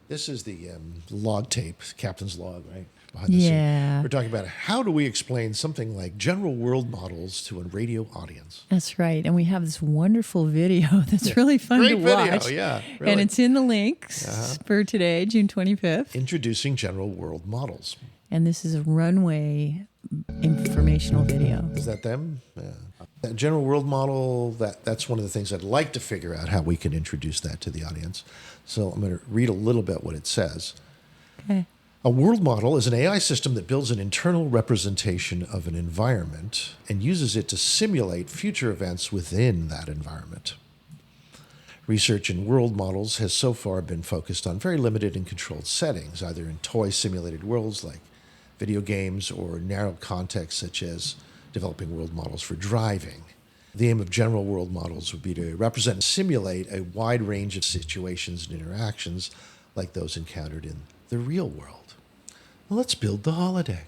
This is the log tape, captain's log, right? Behind the Yeah. scene. We're talking about how do we explain something like general world models to a radio audience. That's right. And we have this wonderful video that's really fun Great to video, watch. yeah, really. And it's in the links for today, June 25th. Introducing general world models. And this is a runway informational video. Is that them? Yeah. That general world model, that's one of the things I'd like to figure out how we can introduce that to the audience. So I'm going to read a little bit what it says. Okay. A world model is an AI system that builds an internal representation of an environment and uses it to simulate future events within that environment. Research in world models has so far been focused on very limited and controlled settings, either in toy simulated worlds like video games or narrow contexts such as developing world models for driving. The aim of general world models would be to represent and simulate a wide range of situations and interactions like those encountered in the real world. Well, let's build the holodeck.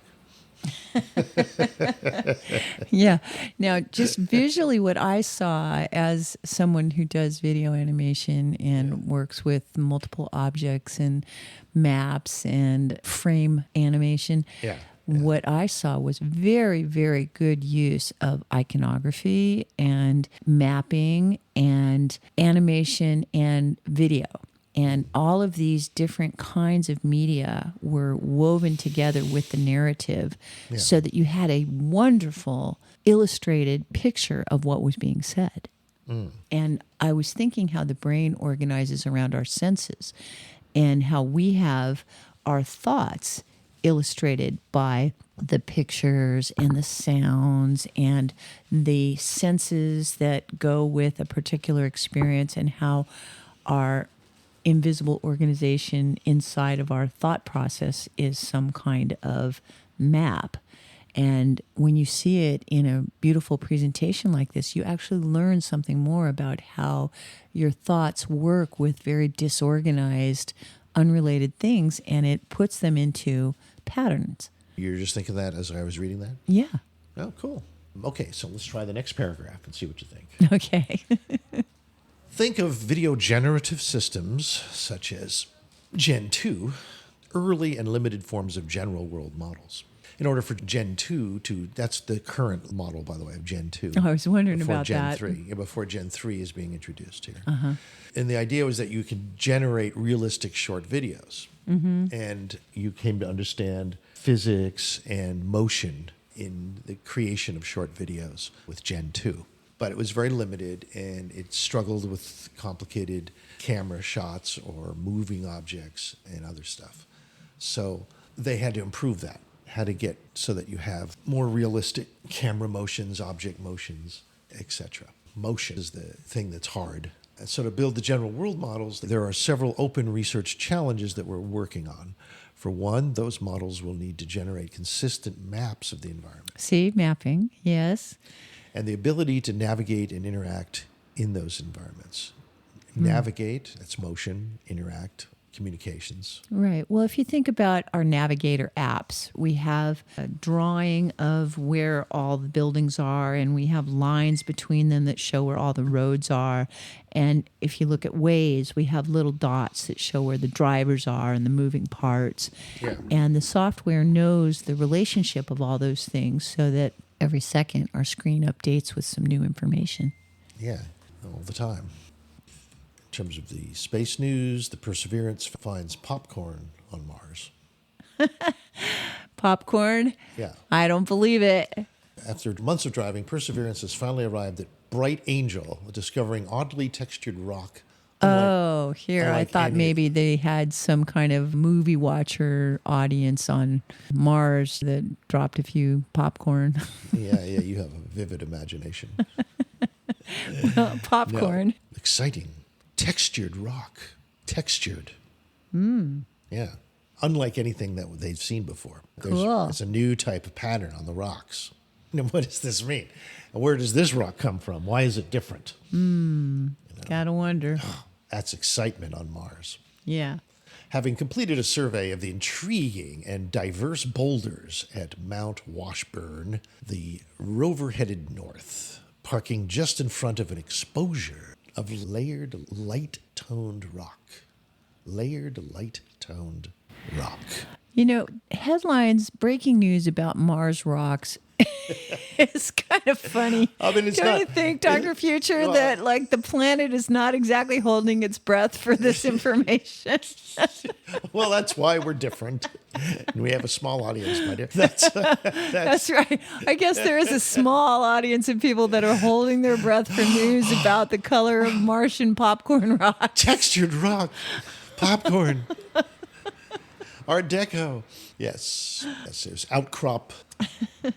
Yeah. Now, just visually, what I saw as someone who does video animation and works with multiple objects and maps and frame animation, what I saw was very, very good use of iconography and mapping and animation and video. And all of these different kinds of media were woven together with the narrative so that you had a wonderful illustrated picture of what was being said. And I was thinking how the brain organizes around our senses and how we have our thoughts illustrated by the pictures and the sounds and the senses that go with a particular experience, and how our invisible organization inside of our thought process is some kind of map. And when you see it in a beautiful presentation like this, you actually learn something more about how your thoughts work with very disorganized, unrelated things, and it puts them into patterns. You're just thinking that as I was reading that? Yeah. Oh, cool. Okay, so let's try the next paragraph and see what you think. Okay. Think of video generative systems such as Gen 2, early and limited forms of general world models. In order for Gen 2 to, that's the current model, by the way, of Gen 2. Oh, I was wondering before about Gen that. 3, before Gen 3 is being introduced here. And the idea was that you can generate realistic short videos. And you came to understand physics and motion in the creation of short videos with Gen 2. But it was very limited, and it struggled with complicated camera shots or moving objects and other stuff. So they had to improve that, had to get so that you have more realistic camera motions, object motions, etc. Motion is the thing that's hard. And so to build the general world models, there are several open research challenges that we're working on. For one, those models will need to generate consistent maps of the environment. See, mapping, yes. And the ability to navigate and interact in those environments. Navigate, that's motion, interact, communications. Right. Well, if you think about our Navigator apps, we have a drawing of where all the buildings are, and we have lines between them that show where all the roads are. And if you look at Waze, we have little dots that show where the drivers are and the moving parts. Yeah. And the software knows the relationship of all those things so that every second our screen updates with some new information. Yeah, all the time. In terms of the space news, the Perseverance finds popcorn on Mars. Popcorn? Yeah. I don't believe it. After months of driving, Perseverance has finally arrived at Bright Angel, discovering oddly textured rock. Oh, here. I unlike thought any- maybe they had some kind of movie watcher audience on Mars that dropped a few popcorn. Yeah, you have a vivid imagination. Popcorn. No, exciting. Textured rock. Textured. Yeah. Unlike anything that they've seen before. Cool. It's a new type of pattern on the rocks. Now, what does this mean? And where does this rock come from? Why is it different? Gotta wonder. That's excitement on Mars. Yeah. Having completed a survey of the intriguing and diverse boulders at Mount Washburn, the rover headed north, parking just in front of an exposure of layered, light-toned rock. layered, light-toned rock. Headlines, breaking news about Mars rocks. It's kind of funny. I mean, it's Don't not, you think, Dr. Future, that like the planet is not exactly holding its breath for this information? Well, that's why we're different. And we have a small audience, my dear. That's right. I guess there is a small audience of people that are holding their breath for news about the color of Martian popcorn rocks. Textured rock, popcorn, Art Deco. Yes, it was Outcrop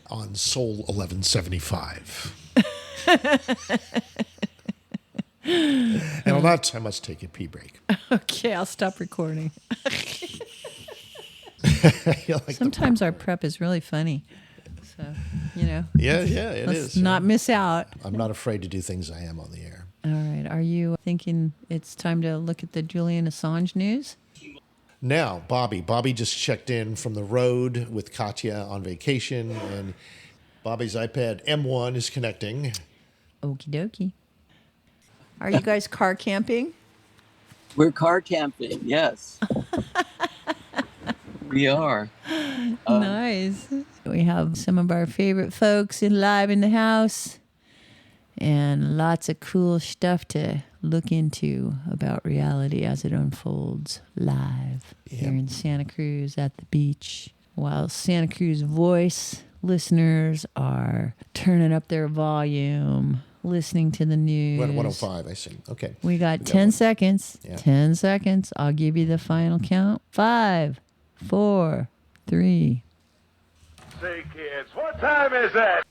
on Sol 1175. And on that, I must take a pee break. Okay, I'll stop recording. Like Sometimes our prep is really funny. So, Yeah, it let's is. not miss out. I'm not afraid to do things I am on the air. All right. Are you thinking it's time to look at the Julian Assange news? Now, Bobby just checked in from the road with Katya on vacation, and Bobby's iPad M1 is connecting. Okie dokie. Are you guys car camping? We're car camping, yes. We are. Nice. We have some of our favorite folks live in the house and lots of cool stuff to look into about reality as it unfolds live here in Santa Cruz at the beach. While Santa Cruz voice listeners are turning up their volume, listening to the news. We're at 105, I see. Okay. We got 10 seconds. Yeah. 10 seconds. I'll give you the final count. 5, 4, 3. Say, kids, what time is it?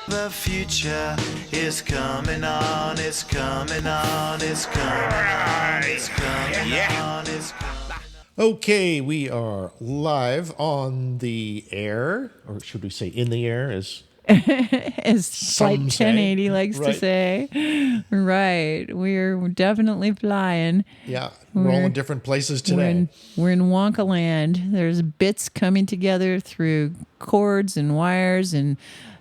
The future is coming on, it's coming on, it's coming on, it's coming on, it's coming on. Okay, we are live on the air, or should we say in the air, as As Flight Some say. 1080 likes to Right. say. Right. We're definitely flying. yeah, we're all in different places today. We're in Wonka land. There's bits coming together through cords and wires and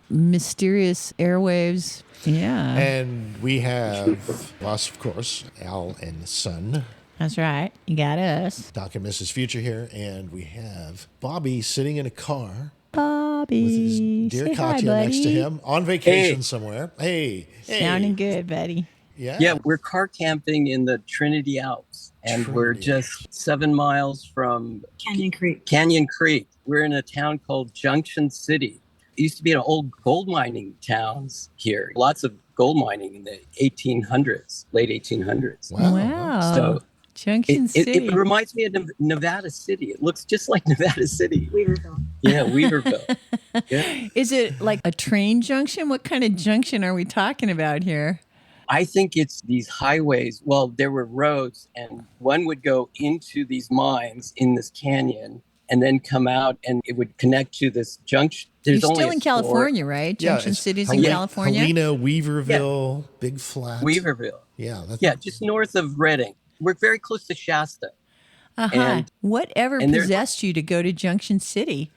mysterious airwaves. Yeah. And we have us, of course, Al and Son, That's right. You got us. Doc and Mrs. Future here, and we have Bobby sitting in a car Bobby. with his dear Say hi, Katya next to buddy. him on vacation Hey. somewhere. Hey. Sounding good, buddy. Yeah. Yeah, we're car camping in the Trinity Alps, and we're Trinity. just 7 miles from Canyon Creek. Canyon Creek. We're in a town called Junction City. It used to be an old gold mining towns here. Lots of gold mining in the 1800s, late 1800s. Wow. So Junction City. it reminds me of Nevada City. It looks just like Nevada City. Weaverville. Yeah, Weaverville. Yeah. Is it like a train junction? What kind of junction are we talking about here? I think it's these highways. Well, there were roads, and one would go into these mines in this canyon and then come out, and it would connect to this junction. There's You're only still a in store. California, right? Yeah, Junction it's City's in Helena- California. Helena, Weaverville, Big Flat. Weaverville. Yeah. That's, Yeah, just north of Redding. We're very close to Shasta. Uh-huh. And- Whatever and there- possessed you to go to Junction City?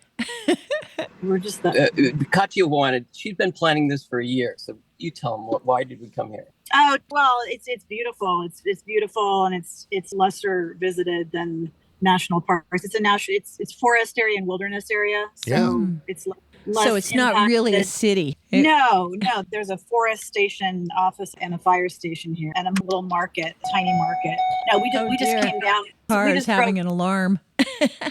We're just the. Katya wanted, she'd been planning this for a year. So you tell them, why did we come here? Oh well, it's beautiful. It's beautiful, and it's lesser visited than national parks. It's a national. It's forest area and wilderness area. So Yeah. it's less. So it's not really a impacted. city. No. There's a forest station office and a fire station here, and a little market, tiny market. No, we just Oh, we just dear. came down. Car we is just having drove- an alarm.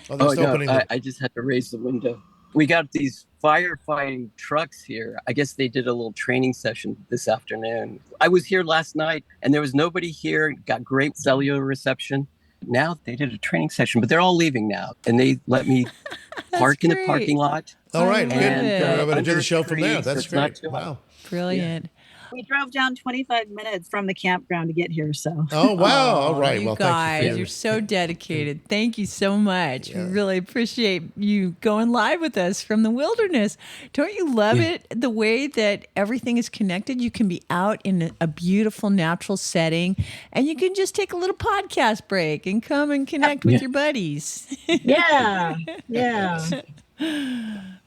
Oh, that's opening the I just had to raise the window. We got these firefighting trucks here. I guess they did a little training session this afternoon. I was here last night and there was nobody here. Got great cellular reception. Now they did a training session, but they're all leaving now. And they let me park in the great. parking lot. All right, I good. love And, it. We're going to do under the show from there. trees, That's it's not great. too hot. Wow. Brilliant. We drove down 25 minutes from the campground to get here. So Oh, wow. All right. You Well, guys, thank you. you're so dedicated. Thank you so much. Yeah. We really appreciate you going live with us from the wilderness. Don't you love it? The way that everything is connected. You can be out in a beautiful natural setting and you can just take a little podcast break and come and connect with your buddies. yeah.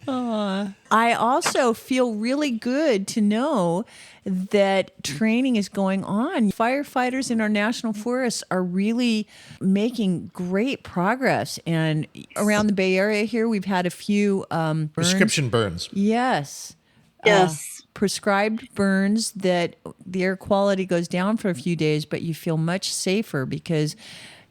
I also feel really good to know that training is going on. Firefighters in our national forests are really making great progress. And around the Bay Area here, we've had a few Prescription burns. Yes. Yes. Prescribed burns that the air quality goes down for a few days, but you feel much safer because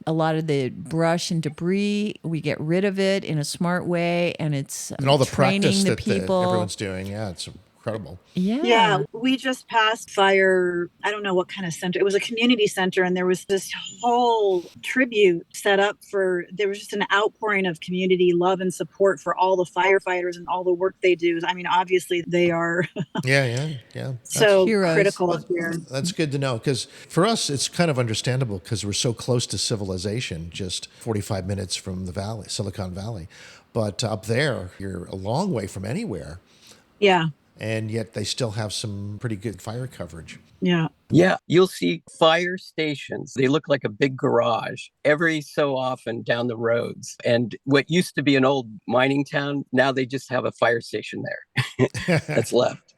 a lot of the brush and debris, we get rid of it in a smart way, and it's And all the training practice the that people. everyone's doing. Yeah, it's incredible. Yeah, we just passed fire. I don't know what kind of center. It was a community center, and there was this whole tribute set up for. There was just an outpouring of community love and support for all the firefighters and all the work they do. I mean, obviously, they are Yeah. so heroes. critical up here. That's good to know, because for us, it's kind of understandable because we're so close to civilization, just 45 minutes from the valley, Silicon Valley. But up there, you're a long way from anywhere. Yeah, And yet they still have some pretty good fire coverage. yeah. Yeah, you'll see fire stations. They look like a big garage every so often down the roads. And what used to be an old mining town, now they just have a fire station there that's left.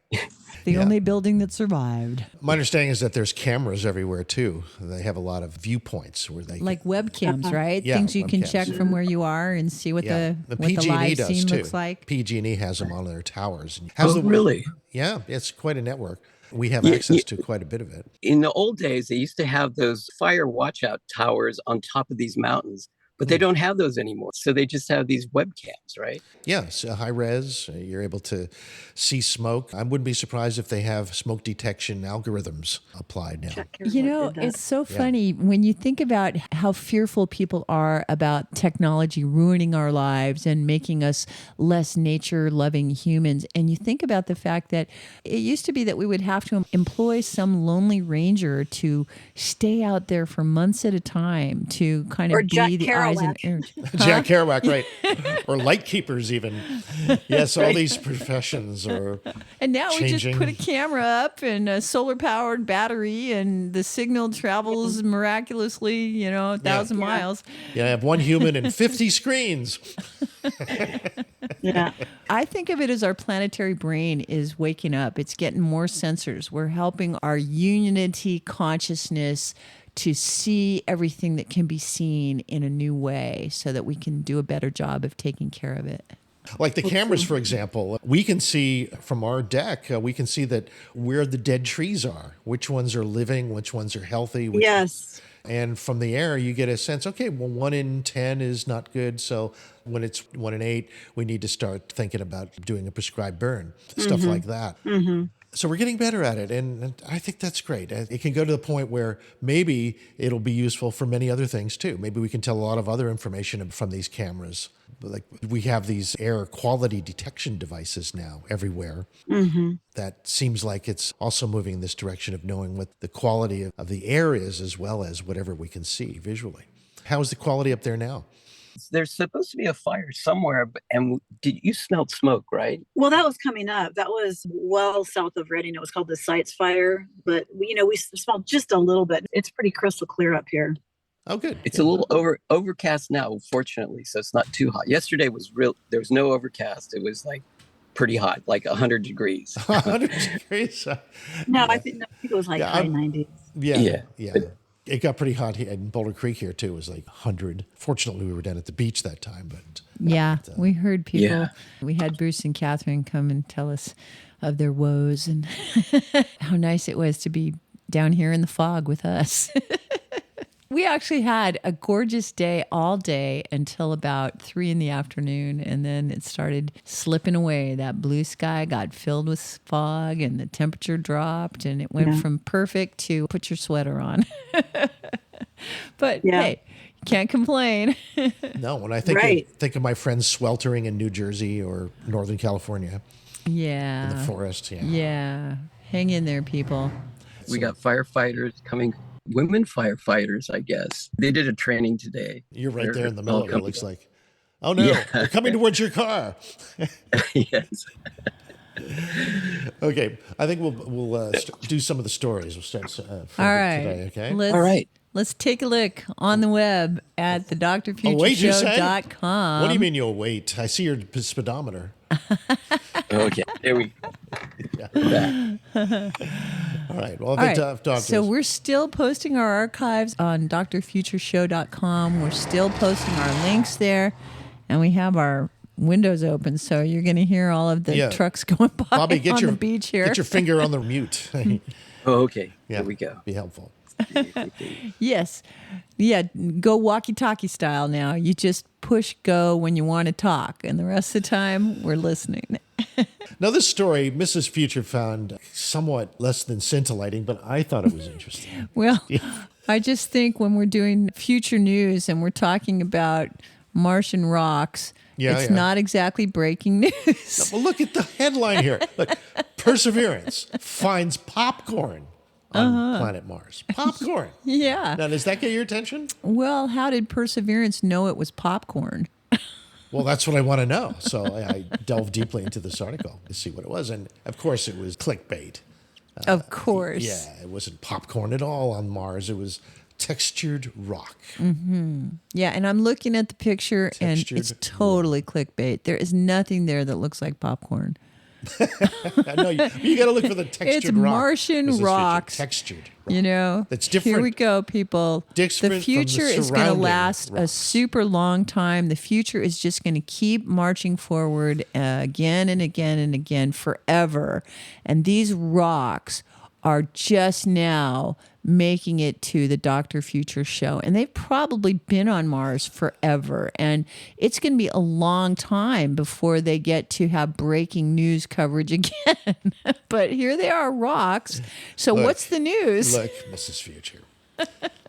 The only building that survived. My understanding is that there's cameras everywhere too. They have a lot of viewpoints where they Like webcams, right? Yeah, Things you can webcams. check from where you are and see what the PG&E live does scene too. looks like. PG&E has them on their towers. Really? Yeah, it's quite a network. We have access to quite a bit of it. In the old days, they used to have those fire watchout towers on top of these mountains, but they don't have those anymore. So they just have these webcams, right? Yes, high res. You're able to see smoke. I wouldn't be surprised if they have smoke detection algorithms applied now. You know, it's so funny when you think about how fearful people are about technology ruining our lives and making us less nature-loving humans. And you think about the fact that it used to be that we would have to employ some lonely ranger to stay out there for months at a time to kind of Or Jack be the eyes and ears. Jack Kerouac, right? Or light keepers, even. Yes, all these professions are And now we just changing. put a camera up and a solar-powered battery, and the signal travels miraculously, 1,000 miles. Yeah, I have one human and 50 screens. Yeah. I think of it as our planetary brain is waking up. It's getting more sensors. We're helping our unity consciousness to see everything that can be seen in a new way so that we can do a better job of taking care of it. Like the cameras, for example, we can see from our deck, we can see that where the dead trees are, which ones are living, which ones are healthy. Yes. And from the air, you get a sense, okay, well, 1 in 10 is not good. So when it's 1 in 8, we need to start thinking about doing a prescribed burn, stuff like that. So we're getting better at it. And I think that's great. It can go to the point where maybe it'll be useful for many other things too. Maybe we can tell a lot of other information from these cameras. Like we have these air quality detection devices now everywhere. That seems like it's also moving in this direction of knowing what the quality of the air is, as well as whatever we can see visually. How is the quality up there now? There's supposed to be a fire somewhere, and you smelled smoke, right? Well, that was coming up. That was well south of Reading. It was called the Sites Fire, but we smelled just a little bit. It's pretty crystal clear up here. Oh, good. It's a little overcast now, fortunately, so it's not too hot. Yesterday was real. There was no overcast. It was like pretty hot, like 100 degrees. 100 degrees. No, I think it was like high 90s. Yeah. It got pretty hot here in Boulder Creek here too. It was like 100. Fortunately, we were down at the beach that time. But We heard people. Yeah. We had Bruce and Catherine come and tell us of their woes and how nice it was to be down here in the fog with us. We actually had a gorgeous day all day until about 3 p.m, and then it started slipping away. That blue sky got filled with fog, and the temperature dropped, and it went from perfect to put your sweater on. But hey, can't complain. no, when I think of my friends sweltering in New Jersey or Northern California, Yeah. in the forest, Yeah. Hang in there, people. We got firefighters coming, women firefighters, I guess. They did a training today. You're right there in the all middle of it, it coming looks up. like. Oh no, they're coming towards your car. Yes. Okay, I think we'll do some of the stories. We'll start All right. today, okay? All right. Let's take a look on the web at you say? thedrfutureshow.com. What do you mean you'll wait? I see your speedometer. Okay, there we go. Back. All right. Well, All if right. talk to So us. we're still posting our archives on drfutureshow.com. We're still posting our links there, and we have our windows open, so you're going to hear all of the Yeah. trucks going by Bobby, on the beach here. Get your finger on the mute. Oh, okay. Yeah, There we go. Be helpful. Yes. Yeah, go walkie-talkie style now. You just push go when you want to talk, and the rest of the time, we're listening. Now, this story, Mrs. Future found somewhat less than scintillating, but I thought it was interesting. Well, I just think when we're doing future news and we're talking about Martian rocks, it's not exactly breaking news. Well, look at the headline here. Look, Perseverance finds popcorn on planet Mars. Popcorn. Yeah. Now, does that get your attention? Well, how did Perseverance know it was popcorn? Well, that's what I want to know. So I delved deeply into this article to see what it was. And, of course, it was clickbait. Of course. Yeah, it wasn't popcorn at all on Mars. It was textured rock. Yeah, and I'm looking at the picture, and Textured it's totally clickbait. There is nothing there that looks like popcorn. I know you got to look for the textured It's rock. Martian This is featured. rocks. Textured rock. You know, That's different. Here we go, people. Different The from future the is going to surrounding last a rocks. super long time. The future is just going to keep marching forward again and again and again forever. And these rocks are just now making it to the Dr. Future show. And they've probably been on Mars forever. And it's going to be a long time before they get to have breaking news coverage again. But here they are, rocks. So Look, what's the news? Look, Mrs. Future.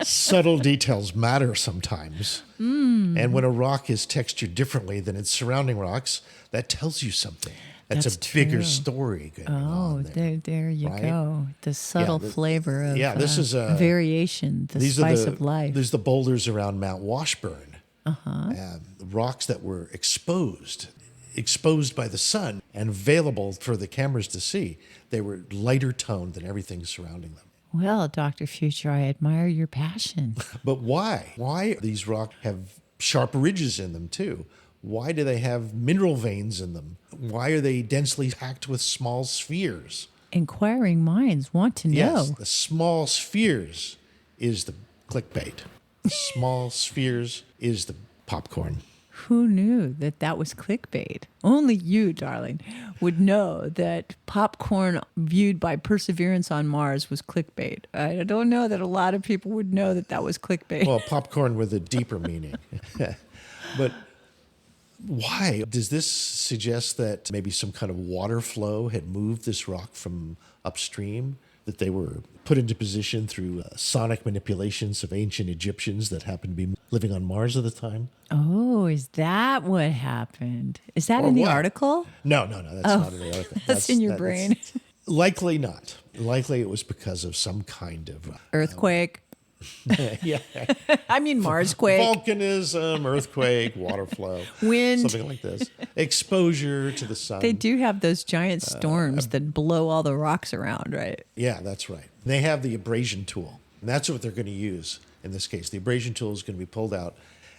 Subtle details matter sometimes. And when a rock is textured differently than its surrounding rocks, that tells you something. That's a bigger true. story going Oh, on there. there you right? go. The subtle flavor of this is a variation, the spice of life. These are the boulders around Mount Washburn. Rocks that were exposed by the sun and available for the cameras to see. They were lighter toned than everything surrounding them. Well, Dr. Future, I admire your passion. But why? Why these rocks have sharp ridges in them too? Why do they have mineral veins in them? Why are they densely packed with small spheres? Inquiring minds want to know. Yes, the small spheres is the clickbait. The small spheres is the popcorn. Who knew that that was clickbait? Only you, darling, would know that popcorn viewed by Perseverance on Mars was clickbait. I don't know that a lot of people would know that that was clickbait. Well, popcorn with a deeper meaning. But why? Does this suggest that maybe some kind of water flow had moved this rock from upstream? That they were put into position through sonic manipulations of ancient Egyptians that happened to be living on Mars at the time? Oh, is that what happened? Is that in the what? article? No, that's not in the article. That's in your brain. Likely not. Likely it was because of some kind of Earthquake. yeah, I mean, Marsquake. volcanism, earthquake, water flow, Wind. something like this. Exposure to the sun. They do have those giant storms that blow all the rocks around, right? Yeah, that's right. They have the abrasion tool, and that's what they're going to use in this case. The abrasion tool is going to be pulled out,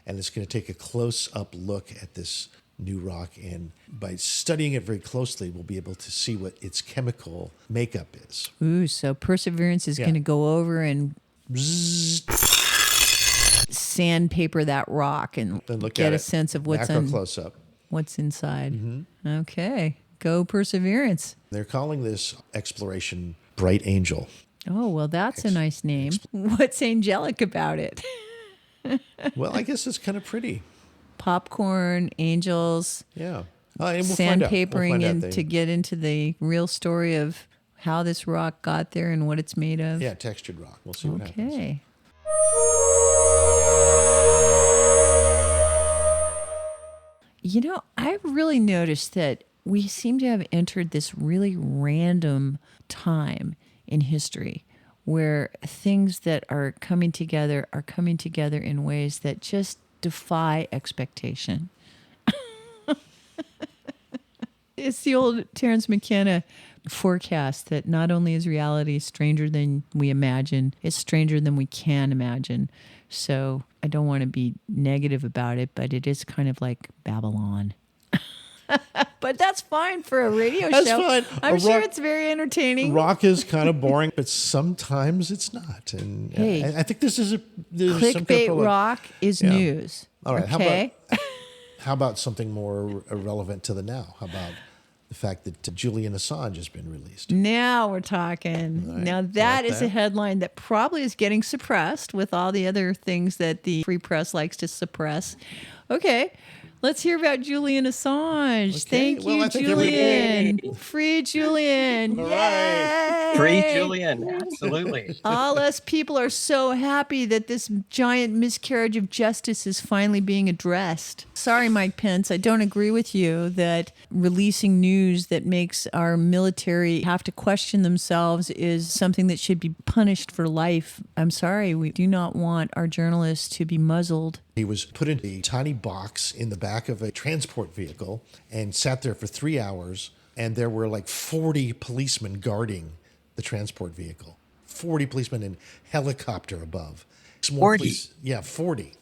and it's going to take a close-up look at this new rock. And by studying it very closely, we'll be able to see what its chemical makeup is. Ooh, so Perseverance is going to go over and Bzzz, sandpaper that rock and then look get at a it. sense of Macro close-up. what's inside. Okay, go Perseverance. They're calling this exploration Bright Angel. Oh, well, that's a nice name. What's angelic about it? Well, I guess it's kind of pretty. Popcorn, angels, Yeah. And we'll find out. sandpapering We'll find out. in to get into the real story of how this rock got there and what it's made of. Yeah, textured rock. We'll see what happens. Okay. You know, I've really noticed that we seem to have entered this really random time in history where things that are coming together in ways that just defy expectation. It's the old Terence McKenna forecast that not only is reality stranger than we imagine, it's stranger than we can imagine. So I don't want to be negative about it, but it is kind of like Babylon. But that's fine for a radio That's show. fine. I'm sure it's very entertaining. Rock is kind of boring, but sometimes it's not. And Hey. I think there's some kind Clickbait of rock is news. All right. Okay. How about something more relevant to the now? How about the fact that Julian Assange has been released? Now we're talking. Right. Now that Like is that? a headline that probably is getting suppressed with all the other things that the free press likes to suppress. Okay. Let's hear about Julian Assange. Okay, Thank well, you, I think Julian. Free Julian. All Yay! Free Julian, absolutely. All us people are so happy that this giant miscarriage of justice is finally being addressed. Sorry, Mike Pence, I don't agree with you that releasing news that makes our military have to question themselves is something that should be punished for life. I'm sorry, we do not want our journalists to be muzzled. He was put in a tiny box in the back of a transport vehicle and sat there for 3 hours. And there were like 40 policemen guarding the transport vehicle. 40 policemen in helicopter above. More 40? police- yeah, 40.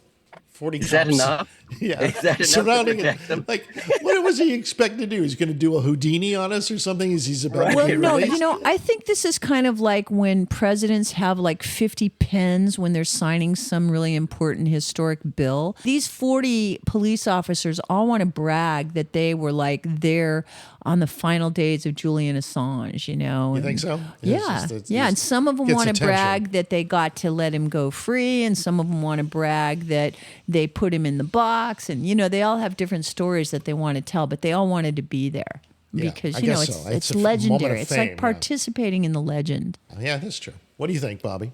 40 Is that cops. enough? Yeah. Is that enough to Surrounding protect him. them? Like, what was he expecting to do? He's going to do a Houdini on us or something? He's about to Well, get no, released? I think this is kind of like when presidents have like 50 pens when they're signing some really important historic bill. These 40 police officers all want to brag that they were like there on the final days of Julian Assange, You think so? Yeah. And some of them gets want to attention. brag that they got to let him go free, and some of them want to brag that they put him in the box. And, they all have different stories that they want to tell, but they all wanted to be there Yeah, because, I you know, guess it's, so. it's It's a moment of legendary. It's fame, like yeah. participating in the legend. Yeah, that's true. What do you think, Bobby?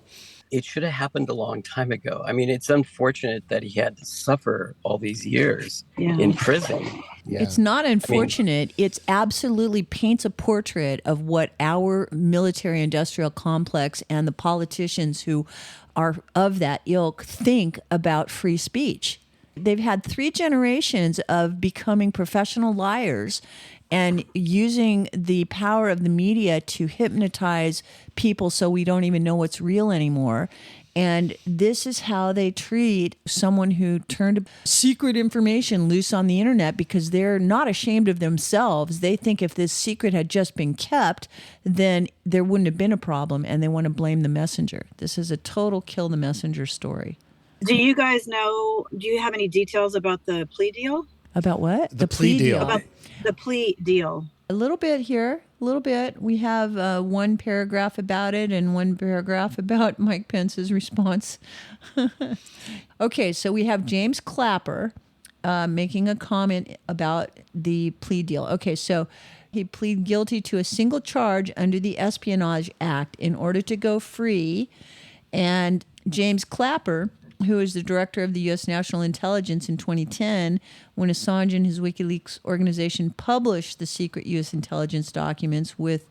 It should have happened a long time ago. I mean, it's unfortunate that he had to suffer all these years in prison. Yeah. It's not unfortunate. It's absolutely paints a portrait of what our military industrial complex and the politicians who are of that ilk think about free speech. They've had 3 generations of becoming professional liars and using the power of the media to hypnotize people so we don't even know what's real anymore. And this is how they treat someone who turned secret information loose on the internet because they're not ashamed of themselves. They think if this secret had just been kept, then there wouldn't have been a problem, and they want to blame the messenger. This is a total kill the messenger story. Do you guys know, do you have any details about the plea deal? About what? The plea deal. About the plea deal. A little bit here, a little bit. We have one paragraph about it and one paragraph about Mike Pence's response. Okay, so we have James Clapper making a comment about the plea deal. Okay, so he pleaded guilty to a single charge under the Espionage Act in order to go free. And James Clapper, who is the director of the U.S. National Intelligence in 2010, when Assange and his WikiLeaks organization published the secret U.S. intelligence documents with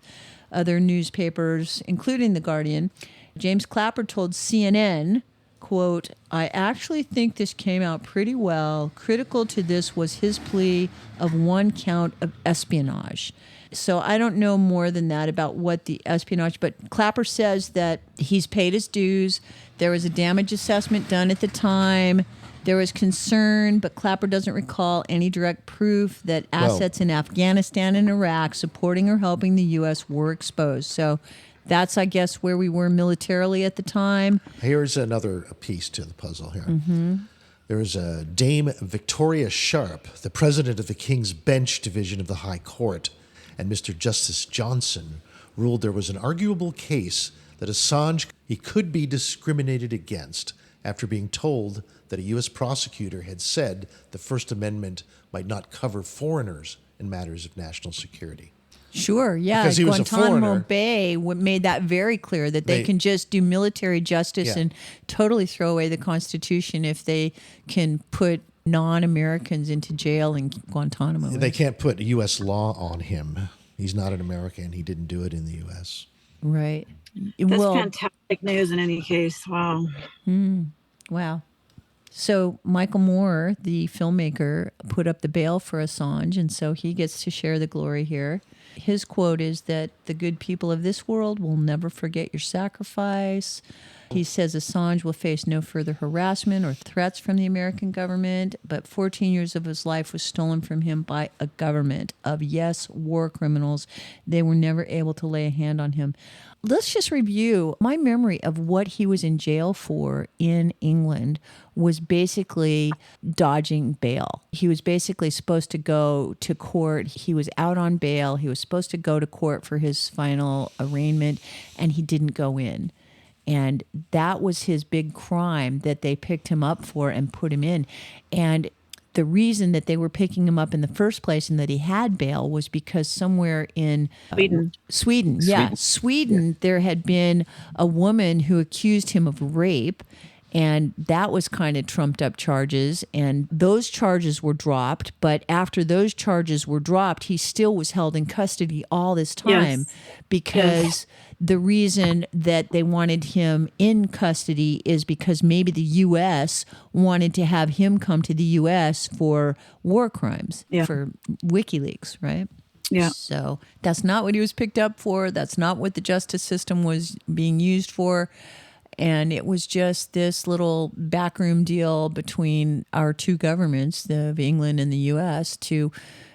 other newspapers, including The Guardian, James Clapper told CNN, quote, "I actually think this came out pretty well. Critical to this was his plea of 1 count of espionage." So I don't know more than that about what the espionage, but Clapper says that he's paid his dues. There was a damage assessment done at the time. There was concern, but Clapper doesn't recall any direct proof that assets in Afghanistan and Iraq supporting or helping the U.S. were exposed. So that's, I guess, where we were militarily at the time. Here's another piece to the puzzle here. Mm-hmm. There is a Dame Victoria Sharp, the president of the King's Bench Division of the High Court, and Mr. Justice Johnson ruled there was an arguable case that Assange he could be discriminated against after being told that a U.S. prosecutor had said the First Amendment might not cover foreigners in matters of national security. Sure, yeah. Because he was a Guantanamo foreigner. Bay made that very clear that they can just do military justice Yeah. and totally throw away the Constitution if they can put non-Americans into jail in Guantanamo. They can't put U.S. law on him. He's not an American. He didn't do it in the U.S. Right. That's fantastic news in any case. Wow. Wow. So Michael Moore, the filmmaker, put up the bail for Assange, and so he gets to share the glory here. His quote is that the good people of this world will never forget your sacrifice. He says Assange will face no further harassment or threats from the American government, but 14 years of his life was stolen from him by a government of, yes, war criminals. They were never able to lay a hand on him. Let's just review my memory of what he was in jail for in England was basically dodging bail. He was basically supposed to go to court. He was out on bail. He was supposed to go to court for his final arraignment, and he didn't go in. And that was his big crime that they picked him up for and put him in. And the reason that they were picking him up in the first place and that he had bail was because somewhere in Sweden, there had been a woman who accused him of rape. And that was kind of trumped up charges. And those charges were dropped. But after those charges were dropped, he still was held in custody all this time because the reason that they wanted him in custody is because maybe the U.S. wanted to have him come to the U.S. for war crimes, for WikiLeaks, right? Yeah. So that's not what he was picked up for. That's not what the justice system was being used for. And it was just this little backroom deal between our two governments, the of England and the U.S., to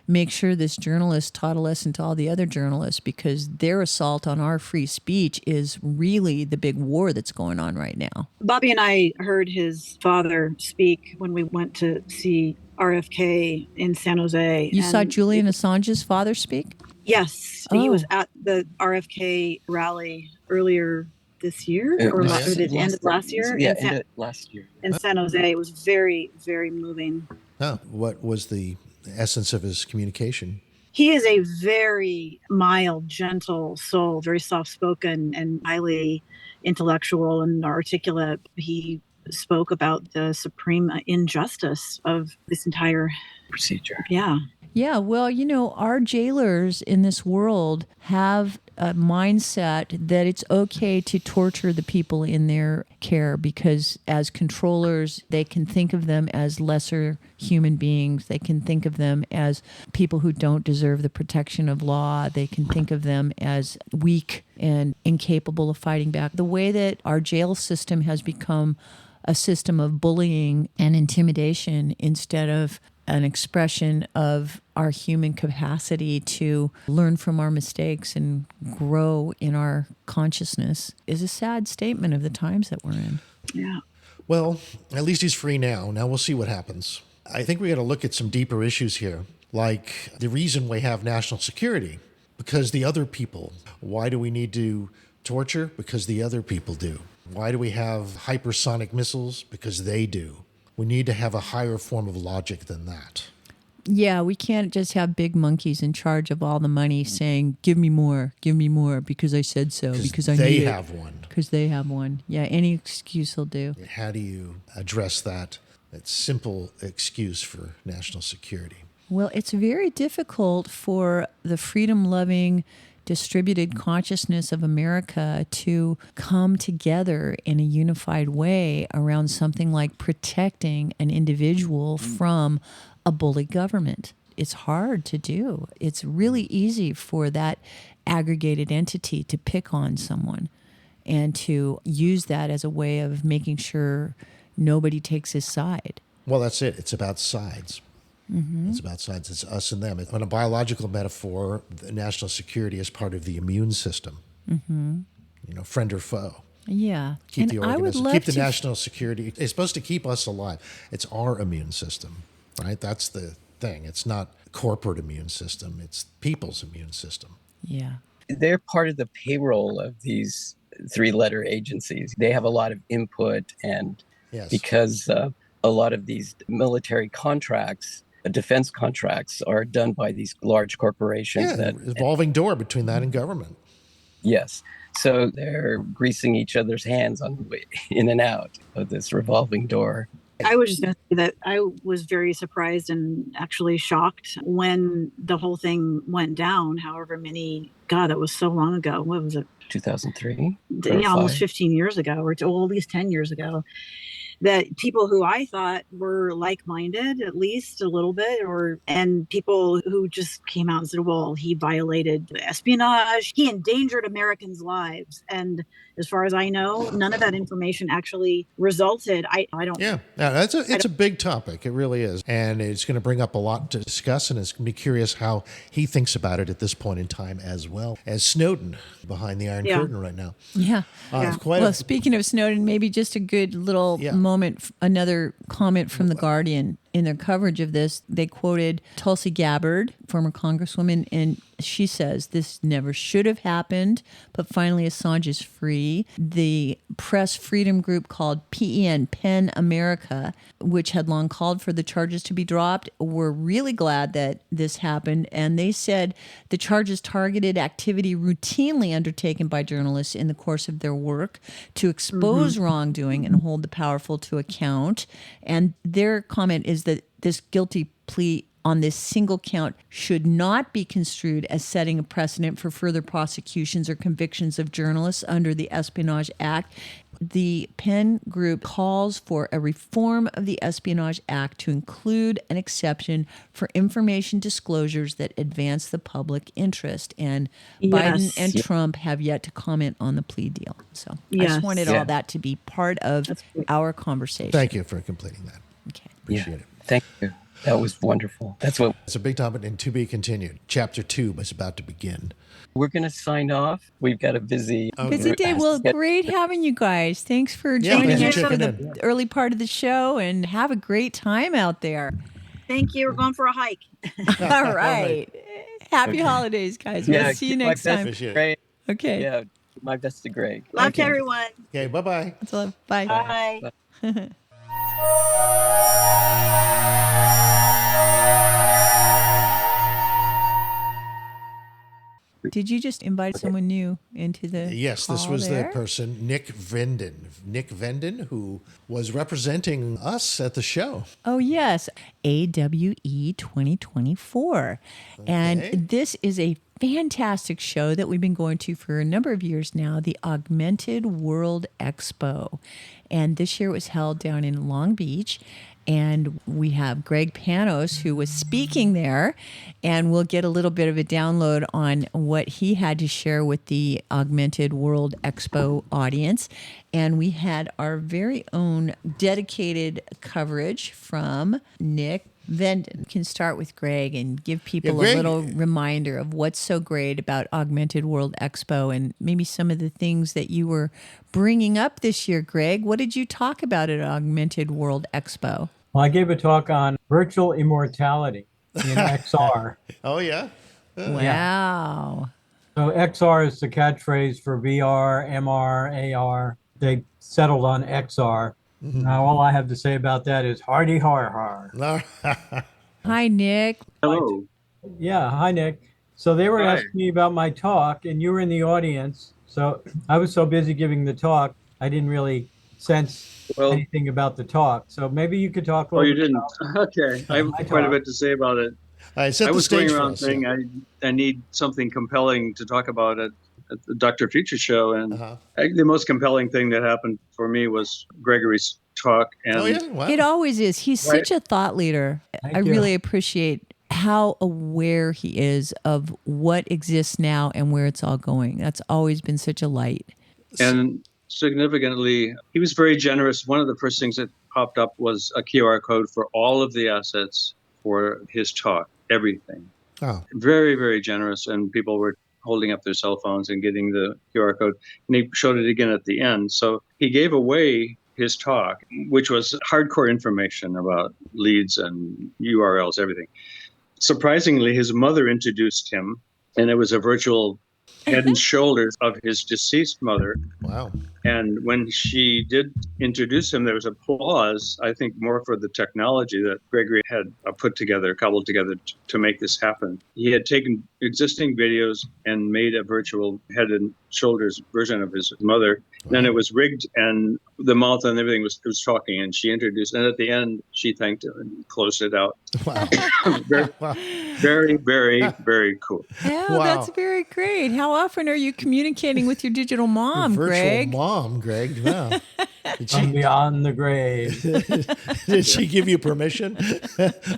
make sure this journalist taught a lesson to all the other journalists, because their assault on our free speech is really the big war that's going on right now. Bobby and I heard his father speak when we went to see RFK in San Jose. You saw Julian Assange's father speak? Yes. He was at the RFK rally earlier this year, or the end of last year? Yeah, end of last year. In San Jose. It was very, very moving. Oh, what was the essence of his communication? He is a very mild, gentle soul, very soft-spoken and highly intellectual and articulate. He spoke about the supreme injustice of this entire procedure. Yeah. Yeah, well, you know, our jailers in this world have a mindset that it's okay to torture the people in their care because as controllers, they can think of them as lesser human beings. They can think of them as people who don't deserve the protection of law. They can think of them as weak and incapable of fighting back. The way that our jail system has become a system of bullying and intimidation instead of an expression of our human capacity to learn from our mistakes and grow in our consciousness is a sad statement of the times that we're in. Yeah. Well, at least he's free now. Now we'll see what happens. I think we got to look at some deeper issues here, like the reason we have national security, because the other people. Why do we need to torture? Because the other people do. Why do we have hypersonic missiles? Because they do. We need to have a higher form of logic than that. Yeah, we can't just have big monkeys in charge of all the money saying, give me more, because I said so, because I need it. They have one. Because they have one. Yeah, any excuse will do. How do you address that simple excuse for national security? Well, it's very difficult for the freedom-loving, distributed consciousness of America to come together in a unified way around something like protecting an individual from a bully government. It's hard to do. It's really easy for that aggregated entity to pick on someone and to use that as a way of making sure nobody takes his side. Well, that's it. It's about sides. Mm-hmm. It's about sides. It's us and them. On a biological metaphor, the national security is part of the immune system. Mm-hmm. You know, friend or foe. Yeah. Keep the organism, keep the national security. It's supposed to keep us alive. It's our immune system, right? That's the thing. It's not corporate immune system. It's people's immune system. Yeah. They're part of the payroll of these three-letter agencies. They have a lot of input, and because a lot of these military contracts, defense contracts, are done by these large corporations. Yeah, revolving door between that and government. Yes. So they're greasing each other's hands on the way in and out of this revolving door. I was just going to say that I was very surprised and actually shocked when the whole thing went down. However many, God, that was so long ago. What was it? 2003? Yeah, almost 15 years ago, or at least 10 years ago. that people who I thought were like-minded, at least a little bit, and people who just came out and said, well, he violated espionage, he endangered Americans' lives. And as far as I know, none of that information actually resulted. I don't. Yeah, it's a big topic. It really is, and it's going to bring up a lot to discuss. And it's going to be curious how he thinks about it at this point in time, as well as Snowden behind the Iron Curtain right now. Yeah. Well, speaking of Snowden, maybe just a good little moment. Another comment from the Guardian in their coverage of this. They quoted Tulsi Gabbard, former congresswoman, and she says this never should have happened, but finally Assange is free. The press freedom group called PEN America, which had long called for the charges to be dropped, were really glad that this happened. And they said the charges targeted activity routinely undertaken by journalists in the course of their work to expose wrongdoing and hold the powerful to account. And their comment is that this guilty plea on this single count should not be construed as setting a precedent for further prosecutions or convictions of journalists under the Espionage Act. The PEN group calls for a reform of the Espionage Act to include an exception for information disclosures that advance the public interest. And Biden and Trump have yet to comment on the plea deal. So I just wanted all that to be part of our conversation. Thank you for completing that. Okay. Appreciate it. Thank you. That was wonderful. It's a big topic, and to be continued. Chapter 2 is about to begin. We're going to sign off. We've got a busy day. Well, great having you guys. Thanks for joining us for the early part of the show, and have a great time out there. Thank you. We're going for a hike. All right. Happy holidays, guys. We'll see you next time. Greg. Okay. Yeah, my best to Greg. Love to everyone. Okay, bye-bye. Bye. Bye. Did you just invite someone new into the Yes, this call was there? the person, Nick Venden, who was representing us at the show. Oh, yes. AWE 2024. And this is a fantastic show that we've been going to for a number of years now, the Augmented World Expo. And this year it was held down in Long Beach. And we have Greg Panos, who was speaking there, and we'll get a little bit of a download on what he had to share with the Augmented World Expo audience. And we had our very own dedicated coverage from Nick Venden. Can start with Greg and give people a little reminder of what's so great about Augmented World Expo and maybe some of the things that you were bringing up this year. Greg, what did you talk about at Augmented World Expo? Well, I gave a talk on virtual immortality in XR. Oh, yeah? Wow. So XR is the catchphrase for VR, MR, AR. They settled on XR. Now, all I have to say about that is hardy har har. Hi, Nick. Hello. Yeah, hi, Nick. So they were Hi. asking me about my talk, and you were in the audience. So I was so busy giving the talk, I didn't really sense anything about the talk. So maybe you could talk a little bit. Oh, you didn't? Okay. I have quite a bit to say about it. I was going around saying I need something compelling to talk about at the Dr. Future show. And the most compelling thing that happened for me was Gregory's talk. And Wow. It always is. He's such a thought leader. I really appreciate how aware he is of what exists now and where it's all going. That's always been such a light. And significantly, he was very generous. One of the first things that popped up was a QR code for all of the assets for his talk, everything. Oh. Very, very generous. And people were holding up their cell phones and getting the QR code. And he showed it again at the end. So he gave away his talk, which was hardcore information about leads and URLs, everything. Surprisingly, his mother introduced him, and it was a virtual head and shoulders of his deceased mother. Wow. And when she did introduce him, there was applause, I think more for the technology that Gregory had cobbled together to make this happen. He had taken existing videos and made a virtual head and shoulders version of his mother. Wow. Then it was rigged, and the mouth and everything was talking, and she introduced, and at the end, she thanked him and closed it out. Wow. Very, very, very cool. Yeah, Wow. that's very great. How often are you communicating with your digital mom, Virtual Greg? mom, Greg. Wow. From beyond the grave. Did she give you permission?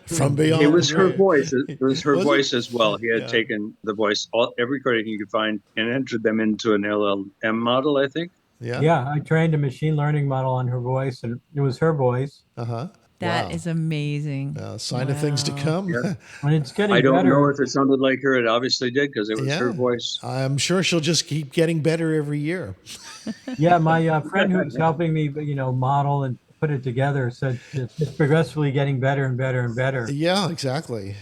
From beyond It was the her grave. voice. It was her Was it? voice as well. He had Yeah. taken the voice, every recording he could find, and entered them into an LLM model, I think. Yeah. Yeah, I trained a machine learning model on her voice, and it was her voice. Uh-huh. That is amazing. Sign of things to Wow. come. Yeah. And it's getting I don't better. know if it sounded like her. It obviously did because it was her voice. I'm sure she'll just keep getting better every year. Yeah, my friend who's helping me, model and put it together said it's progressively getting better and better and better. Yeah, exactly.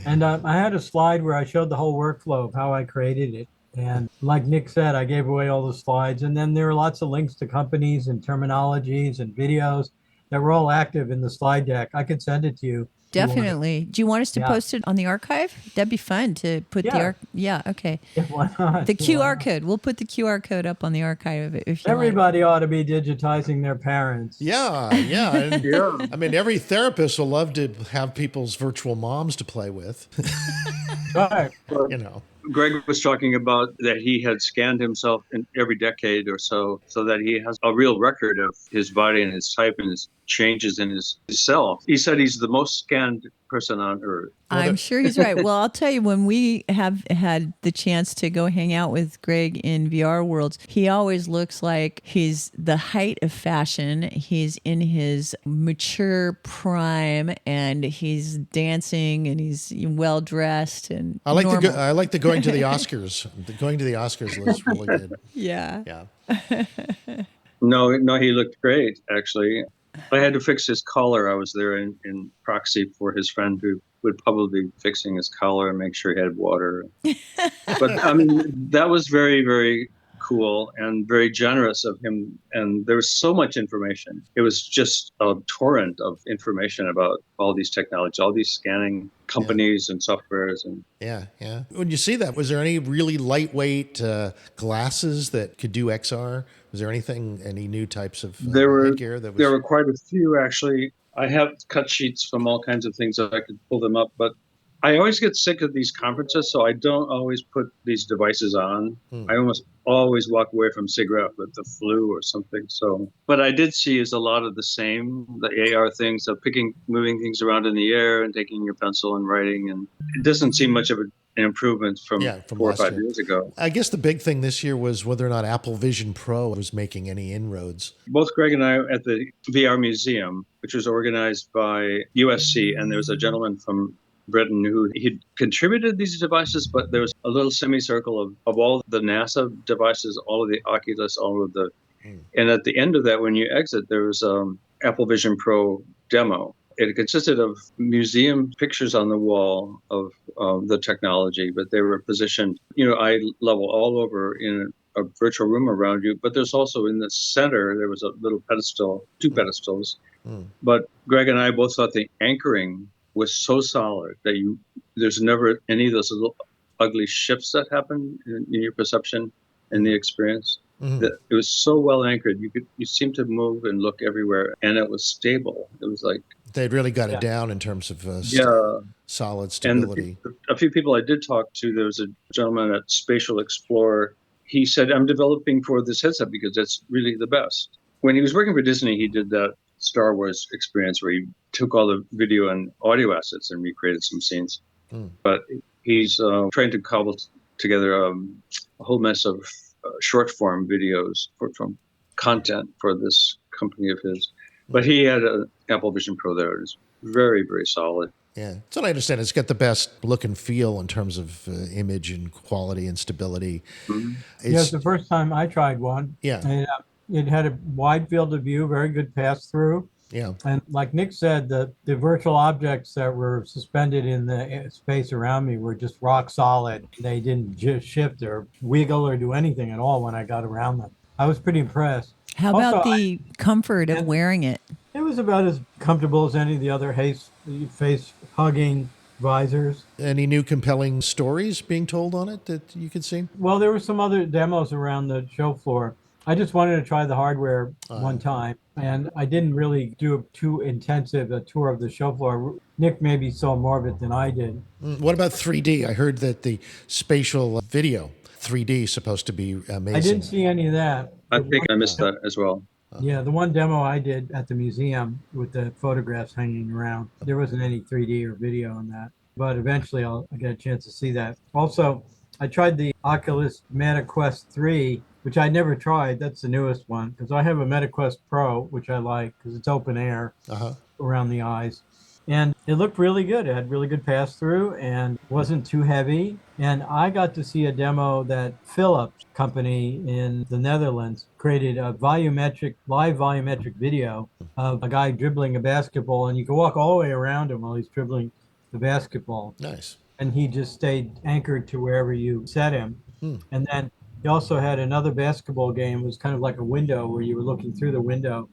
And I had a slide where I showed the whole workflow of how I created it. And like Nick said, I gave away all the slides. And then there were lots of links to companies and terminologies and videos that were all active in the slide deck. I could send it to you. Definitely. Do you want us to Yeah. post it on the archive? That'd be fun to put the Yeah. Yeah, okay. Yeah, why not? The Why QR not? code. We'll put the QR code up on the archive if you like. Everybody ought to be digitizing their parents. Yeah. And, Yeah. I mean, every therapist will love to have people's virtual moms to play with. Right. Greg was talking about that he had scanned himself in every decade or so that he has a real record of his body and his type and his changes in his self. He said he's the most scanned person on earth. I'm sure he's right. Well, I'll tell you, when we have had the chance to go hang out with Greg in VR worlds, he always looks like he's the height of fashion. He's in his mature prime, and he's dancing, and he's well dressed and I like normal. I like the going to the Oscars. The going to the Oscars list really good. Yeah. No, he looked great, actually. I had to fix his collar. I was there in proxy for his friend who would probably be fixing his collar and make sure he had water. But I mean, that was very, very cool and very generous of him. And there was so much information. It was just a torrent of information about all these technologies, all these scanning companies and softwares. And Yeah. When you see that, was there any really lightweight glasses that could do XR? Was there any new types of headgear that was? There were quite a few, actually. I have cut sheets from all kinds of things that I could pull them up, but I always get sick of these conferences, so I don't always put these devices on. I almost always walk away from cigarette with the flu or something. So, but I did see is a lot of the same, the AR things of moving things around in the air and taking your pencil and writing, and it doesn't seem much of an improvement from 4 or 5 years ago. I guess the big thing this year was whether or not Apple Vision Pro was making any inroads. Both Greg and I at the VR Museum, which was organized by USC, and there was a gentleman from Britain who he'd contributed these devices, but there was a little semicircle of all the NASA devices, all of the Oculus, all of the, and at the end of that, when you exit, there was Apple Vision Pro demo. It consisted of museum pictures on the wall of the technology, but they were positioned, eye level all over in a virtual room around you. But there's also in the center, there was a little pedestal, 2 pedestals. But Greg and I both thought the anchoring was so solid that there's never any of those little ugly shifts that happen in your perception and the experience. That it was so well anchored, you seemed to move and look everywhere, and it was stable. It was like they'd really got it down in terms of solid stability. And a few people I did talk to, there was a gentleman at Spatial Explorer. He said, "I'm developing for this headset because it's really the best." When he was working for Disney, he did that Star Wars experience where he took all the video and audio assets and recreated some scenes. But he's trying to cobble together a whole mess of short form videos from content for this company of his. But he had an Apple Vision Pro there. It was very, very solid. Yeah. So I understand it's got the best look and feel in terms of image and quality and stability. It's the first time I tried one. Yeah. And, it had a wide field of view, very good pass through. Yeah. And like Nick said, the virtual objects that were suspended in the space around me were just rock solid. They didn't just shift or wiggle or do anything at all when I got around them. I was pretty impressed. How about the comfort of wearing it? It was about as comfortable as any of the other face hugging visors. Any new compelling stories being told on it that you could see? Well, there were some other demos around the show floor. I just wanted to try the hardware one time, and I didn't really do too intensive a tour of the show floor. Nick maybe saw more of it than I did. What about 3D? I heard that the spatial video 3D is supposed to be amazing. I didn't see any of that. I think I missed that as well. Yeah, the one demo I did at the museum with the photographs hanging around, there wasn't any 3D or video on that. But eventually I'll get a chance to see that. Also, I tried the Oculus MetaQuest 3, which I never tried. That's the newest one because I have a MetaQuest Pro, which I like because it's open air around the eyes. And it looked really good. It had really good pass through and wasn't too heavy. And I got to see a demo that Philips company in the Netherlands created a live volumetric video of a guy dribbling a basketball. And you can walk all the way around him while he's dribbling the basketball. Nice. And he just stayed anchored to wherever you set him. And then he also had another basketball game. It was kind of like a window where you were looking through the window,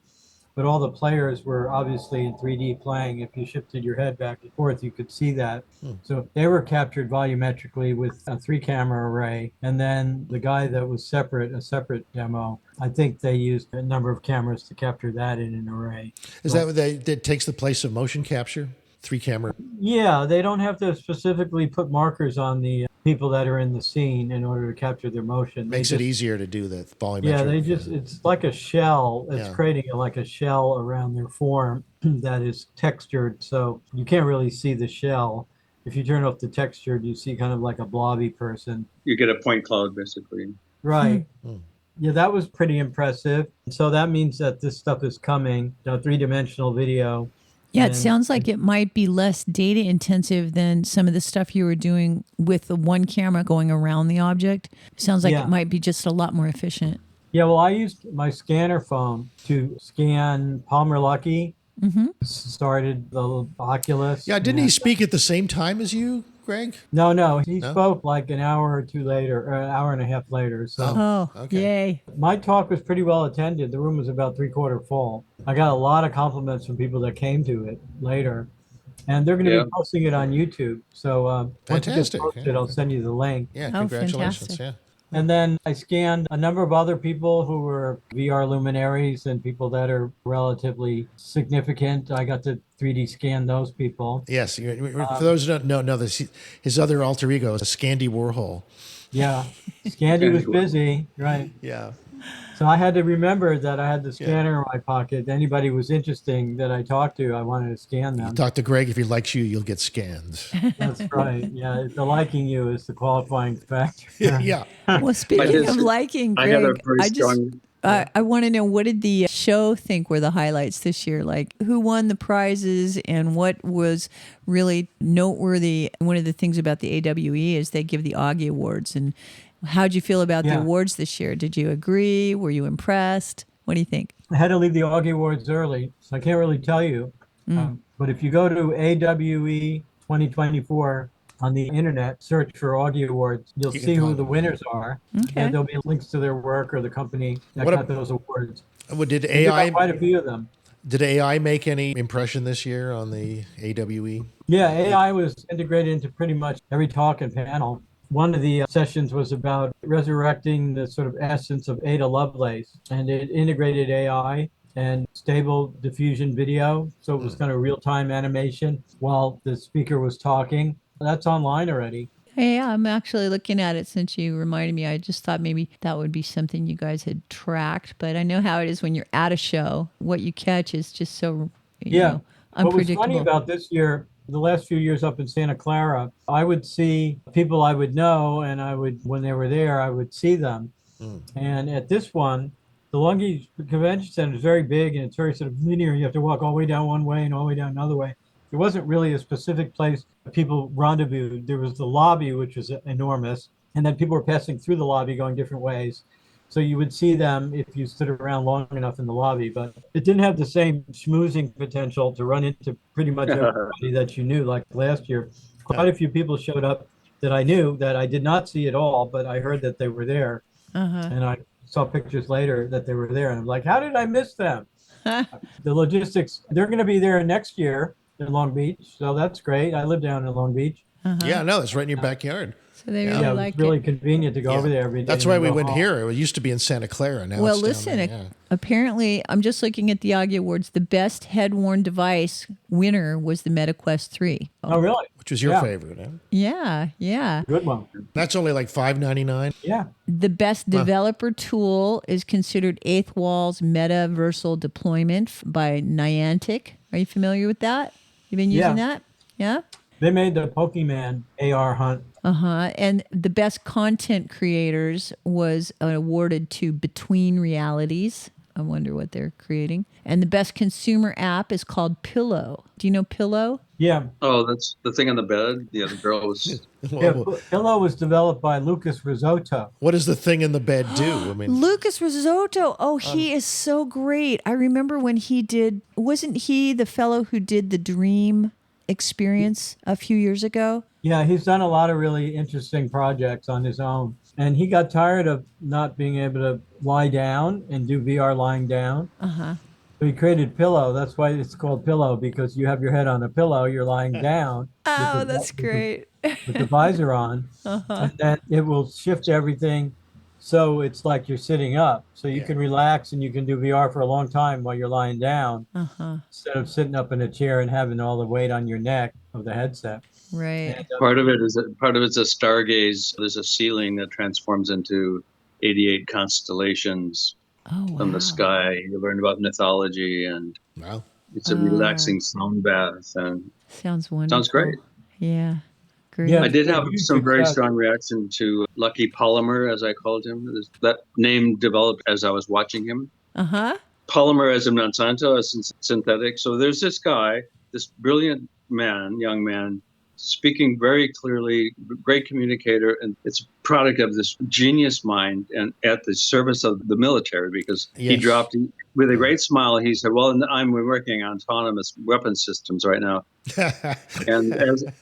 but all the players were obviously in 3D playing. If you shifted your head back and forth, you could see that. So they were captured volumetrically with a 3-camera array. And then the guy that was a separate demo, I think they used a number of cameras to capture that in an array. Is that what that takes the place of motion capture? 3-camera? Yeah, they don't have to specifically put markers on the people that are in the scene in order to capture their motion. Makes it easier to do the volumetric. Yeah, it's like a shell. It's creating like a shell around their form that is textured, so you can't really see the shell. If you turn off the textured, you see kind of like a blobby person. You get a point cloud, basically. Right. Yeah, that was pretty impressive. So that means that this stuff is coming, 3-dimensional video. Yeah, it sounds like it might be less data intensive than some of the stuff you were doing with the one camera going around the object. Sounds like it might be just a lot more efficient. Yeah, well, I used my scanner phone to scan Palmer Luckey. Started the Oculus. Yeah, didn't he speak at the same time as you, Greg? No. He spoke like an hour or two later, or an hour and a half later. So, yay. My talk was pretty well attended. The room was about 3/4 full. I got a lot of compliments from people that came to it later. And they're going to be posting it on YouTube. So once it gets posted, I'll send you the link. Yeah, congratulations. Fantastic. And then I scanned a number of other people who were VR luminaries and people that are relatively significant. I got to 3D scan those people. Yes. For those who don't know, his other alter ego is Scandy Warhol. Yeah. Scandy was busy. Right. Yeah. So I had to remember that I had the scanner in my pocket. Anybody was interesting that I talked to, I wanted to scan them. You talk to Greg. If he likes you, you'll get scanned. That's right. Yeah. The liking you is the qualifying factor. Yeah. Well, speaking of liking, Greg, I want to know, what did the show think were the highlights this year? Like, who won the prizes and what was really noteworthy? One of the things about the AWE is they give the Augie Awards. And how'd you feel about the awards this year? Did you agree? Were you impressed? What do you think? I had to leave the Augie Awards early, so I can't really tell you. But if you go to AWE 2024 on the internet, search for Augie Awards, you'll see who the winners are. Okay. And there'll be links to their work or the company that got those awards. Did AI quite a few of them? Did AI make any impression this year on the AWE? Yeah, AI was integrated into pretty much every talk and panel. One of the sessions was about resurrecting the sort of essence of Ada Lovelace, and it integrated AI and stable diffusion video. So it was kind of real-time animation while the speaker was talking. That's online already. Yeah, I'm actually looking at it since you reminded me. I just thought maybe that would be something you guys had tracked, but I know how it is when you're at a show. What you catch is just so you know, unpredictable. What was funny about this year, the last few years up in Santa Clara, I would see people I would know, and when they were there, I would see them. And at this one, the Long Beach Convention Center is very big and it's very sort of linear. You have to walk all the way down one way and all the way down another way. There wasn't really a specific place people rendezvoused. There was the lobby, which was enormous, and then people were passing through the lobby going different ways. So you would see them if you stood around long enough in the lobby, but it didn't have the same schmoozing potential to run into pretty much everybody that you knew. Like last year, quite a few people showed up that I knew that I did not see at all, but I heard that they were there. And I saw pictures later that they were there. And I'm like, how did I miss them? The logistics, they're going to be there next year in Long Beach. So that's great. I live down in Long Beach. Yeah, no, it's right in your backyard. So they really like it's really convenient to go over there every day. That's why we went here. It used to be in Santa Clara. Now well, it's listen, down there, apparently, I'm just looking at the Augie Awards. The best head-worn device winner was the MetaQuest 3. Oh, really? which was your Yeah. favorite. Huh? Yeah. Good one. That's only like $5.99. Yeah. The best developer tool is considered Eighth Wall's Metaversal Deployment by Niantic. Are you familiar with that? You've been using Yeah. that? Yeah? They made the Pokemon AR hunt. And the best content creators was awarded to Between Realities. I wonder what they're creating. And the best consumer app is called Pillow. Do you know Pillow? Yeah. Oh, that's the thing on the bed. Yeah, the girl was. Yeah. Pillow was developed by Lucas Risotto. What does the thing in the bed do? I mean, Lucas Risotto. Oh, he is so great. I remember when wasn't he the fellow who did the Dream experience a few years ago? Yeah, he's done a lot of really interesting projects on his own. And he got tired of not being able to lie down and do VR lying down. So he created Pillow. That's why it's called Pillow, because you have your head on a pillow, you're lying down. Oh, that's great. With the visor on. And then it will shift everything so it's like you're sitting up. So you can relax and you can do VR for a long time while you're lying down instead of sitting up in a chair and having all the weight on your neck of the headset. Right. And, Part of it's a stargaze. There's a ceiling that transforms into 88 constellations from the sky. You learn about mythology, and wow. it's a relaxing sound bath, and Sounds wonderful. sounds great. Yeah. Great. Yeah. I did have Huge some very success. strong reaction to Lucky Polymer, as I called him. That name developed as I was watching him. Polymer as in Monsanto, as synthetic. So there's this guy, this brilliant young man, speaking very clearly, great communicator, and it's a product of this genius mind and at the service of the military, because he dropped with a great smile. He said, well, I'm working on autonomous weapon systems right now. And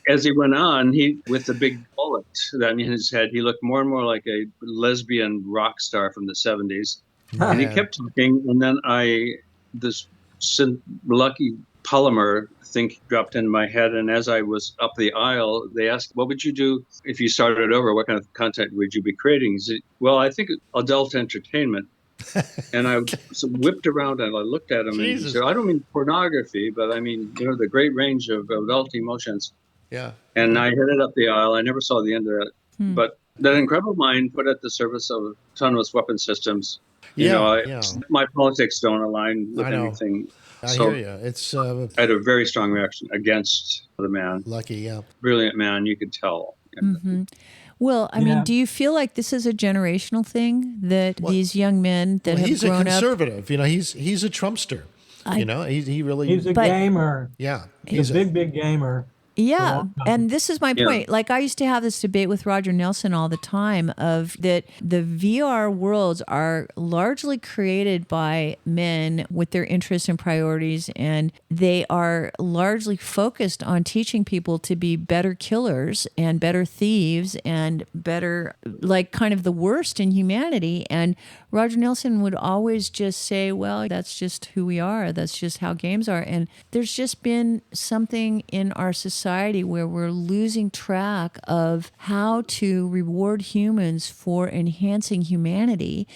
as he went on, with the big bullet that in his head, he looked more and more like a lesbian rock star from the 70s. And he kept talking, and then this Lucky Polymer thing dropped into my head, and as I was up the aisle, they asked, what would you do if you started over? What kind of content would you be creating? He said, well, I think adult entertainment. And I whipped around and I looked at him and he said, I don't mean pornography, but I mean, the great range of adult emotions. Yeah. And I headed up the aisle. I never saw the end of it. But that incredible mind put at the service of autonomous weapon systems. My politics don't align with anything. I hear you. It's I had a very strong reaction against the man. Lucky, yeah. Brilliant man, you could tell. Well, I mean, do you feel like this is a generational thing that these young men that have he's grown a up? conservative. He's a Trumpster. He really. He's a gamer. Yeah, he's a big gamer. Yeah. And this is my point. Like, I used to have this debate with Roger Nelson all the time of that the VR worlds are largely created by men with their interests and priorities, and they are largely focused on teaching people to be better killers and better thieves and better, like, kind of the worst in humanity. And Roger Nelson would always just say, well, that's just who we are. That's just how games are. And there's just been something in our society where we're losing track of how to reward humans for enhancing humanity.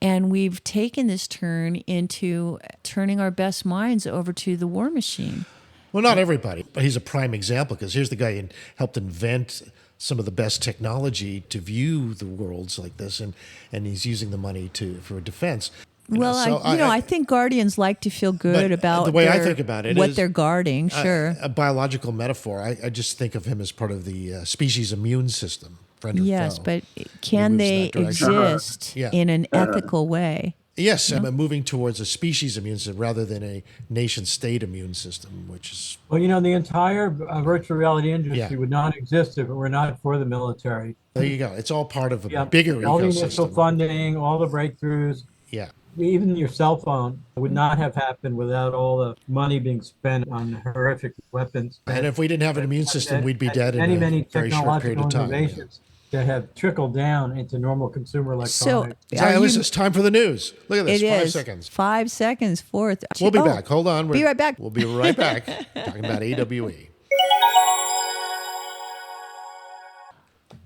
And we've taken this turn into turning our best minds over to the war machine. Well, not everybody, but he's a prime example, because here's the guy who helped invent some of the best technology to view the worlds like this, and he's using the money for defense. Well, I think guardians like to feel good about the way I think about it what is, they're guarding. Sure, a biological metaphor. I just think of him as part of the species immune system. Friend or yes, foe. But can they exist in an ethical way? Yes, I'm moving towards a species immune system rather than a nation-state immune system, which is... Well, the entire virtual reality industry would not exist if it were not for the military. There you go. It's all part of a bigger all ecosystem. The initial funding, all the breakthroughs. Yeah. Even your cell phone would not have happened without all the money being spent on horrific weapons. And if we didn't have an immune system, we'd be dead in many a very short period of time. Innovations that have trickled down into normal consumer electronics. It's time for the news. Look at this. It 5 is. seconds. 5 seconds. Fourth. We'll be back. Hold on. Be right back. We'll be right back talking about AWE.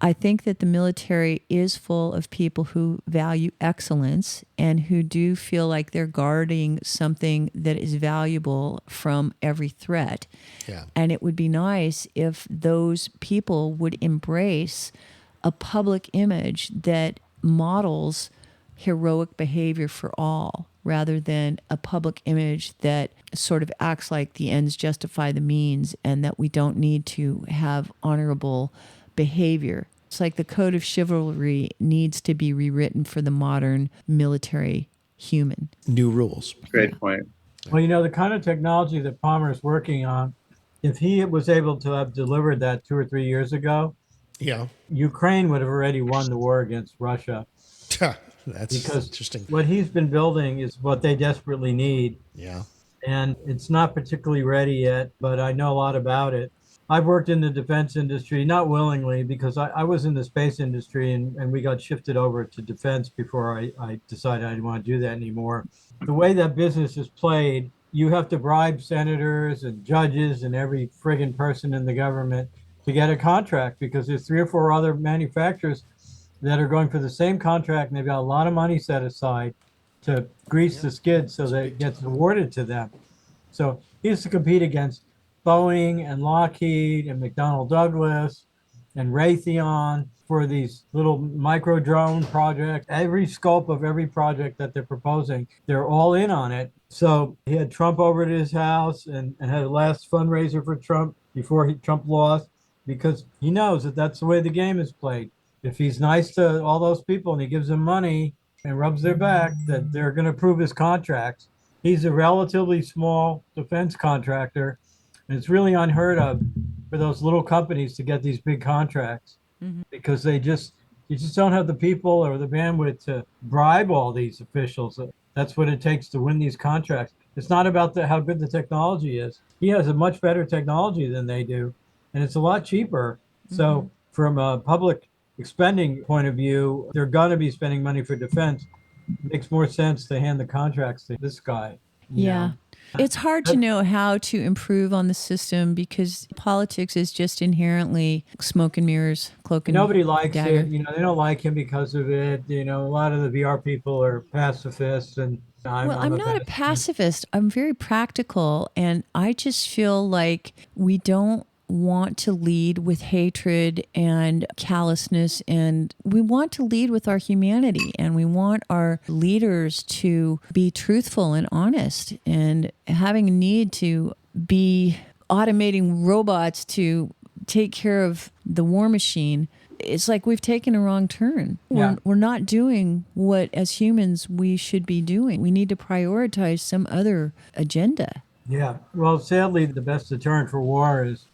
I think that the military is full of people who value excellence and who do feel like they're guarding something that is valuable from every threat. Yeah. And it would be nice if those people would embrace a public image that models heroic behavior for all, rather than a public image that sort of acts like the ends justify the means and that we don't need to have honorable behavior. It's like the code of chivalry needs to be rewritten for the modern military human. New rules. Great point. Well, the kind of technology that Palmer's working on, if he was able to have delivered that 2 or 3 years ago, Yeah. Ukraine would have already won the war against Russia. That's Because interesting. what he's been building is what they desperately need. Yeah. And it's not particularly ready yet, but I know a lot about it. I've worked in the defense industry, not willingly, because I was in the space industry and we got shifted over to defense before I decided I didn't want to do that anymore. The way that business is played, you have to bribe senators and judges and every friggin' person in the government to get a contract, because there's 3 or 4 other manufacturers that are going for the same contract, and they've got a lot of money set aside to grease the skids so that it gets awarded to them. So he has to compete against Boeing and Lockheed and McDonnell Douglas and Raytheon for these little micro drone projects. Every scope of every project that they're proposing, they're all in on it. So he had Trump over at his house and had a last fundraiser for Trump before Trump lost, because he knows that that's the way the game is played. If he's nice to all those people and he gives them money and rubs their back, that they're going to approve his contracts. He's a relatively small defense contractor, and it's really unheard of for those little companies to get these big contracts, because you just don't have the people or the bandwidth to bribe all these officials. That's what it takes to win these contracts. It's not about how good the technology is. He has a much better technology than they do, and it's a lot cheaper. So from a public expending point of view, they're going to be spending money for defense. It makes more sense to hand the contracts to this guy. Yeah. It's hard to know how to improve on the system because politics is just inherently smoke and mirrors, cloak and Nobody likes dagger. it. They don't like him because of it. A lot of the VR people are pacifists, and I'm not a pacifist. I'm very practical, and I just feel like we don't want to lead with hatred and callousness, and we want to lead with our humanity, and we want our leaders to be truthful and honest, and having a need to be automating robots to take care of the war machine. It's like we've taken a wrong turn. Yeah. We're not doing what as humans we should be doing. We need to prioritize some other agenda. Yeah. Well, sadly, the best deterrent for war is,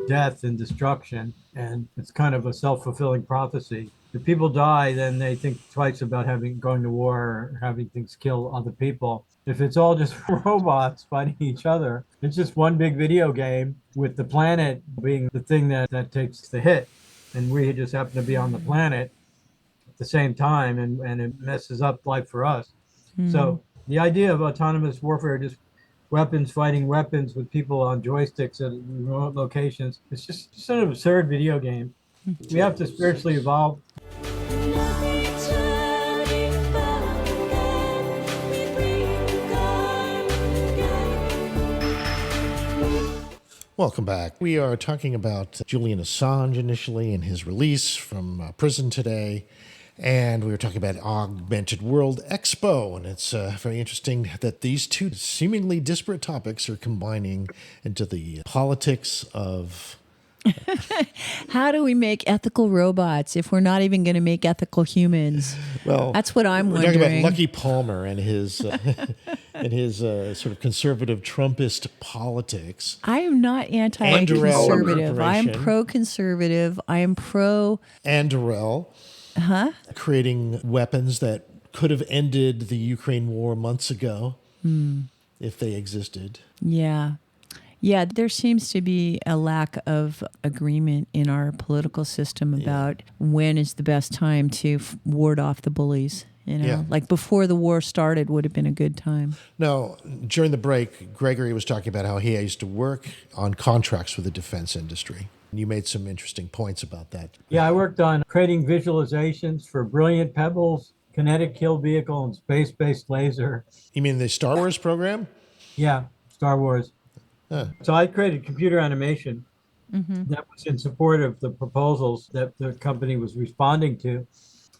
death and destruction. And it's kind of a self-fulfilling prophecy. If people die, then they think twice about going to war or having things kill other people. If it's all just robots fighting each other, it's just one big video game with the planet being the thing that takes the hit. And we just happen to be on the planet at the same time, and it messes up life for us. So the idea of autonomous warfare, just weapons fighting weapons with people on joysticks at remote locations, it's just an absurd video game. We have to spiritually evolve. Welcome back. We are talking about Julian Assange initially and his release from prison today. And we were talking about Augmented World Expo. And it's very interesting that these two seemingly disparate topics are combining into the politics of... How do we make ethical robots if we're not even going to make ethical humans? Well, that's what I'm we're wondering. talking about Lucky Palmer and his and his sort of conservative Trumpist politics. I am not anti-conservative. I am pro-conservative. I am pro... Anduril creating weapons that could have ended the Ukraine war months ago if they existed. Yeah. Yeah, there seems to be a lack of agreement in our political system about when is the best time to ward off the bullies. Yeah. Like before the war started would have been a good time. Now, during the break, Gregory was talking about how he used to work on contracts with the defense industry. You made some interesting points about that. Yeah, I worked on creating visualizations for Brilliant Pebbles, kinetic kill vehicle, and space-based laser. You mean the Star Wars program? Yeah, Star Wars. Huh. So I created computer animation that was in support of the proposals that the company was responding to.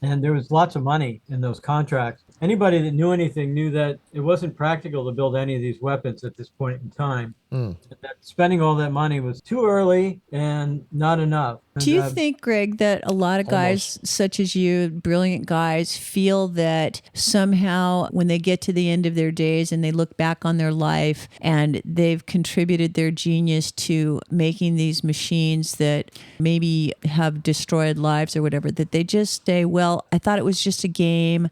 And there was lots of money in those contracts. Anybody that knew anything knew that it wasn't practical to build any of these weapons at this point in time. That spending all that money was too early and not enough. Do you think, Greg, that a lot of guys such as you, brilliant guys, feel that somehow when they get to the end of their days and they look back on their life and they've contributed their genius to making these machines that maybe have destroyed lives or whatever, that they just say, well, I thought it was just a game,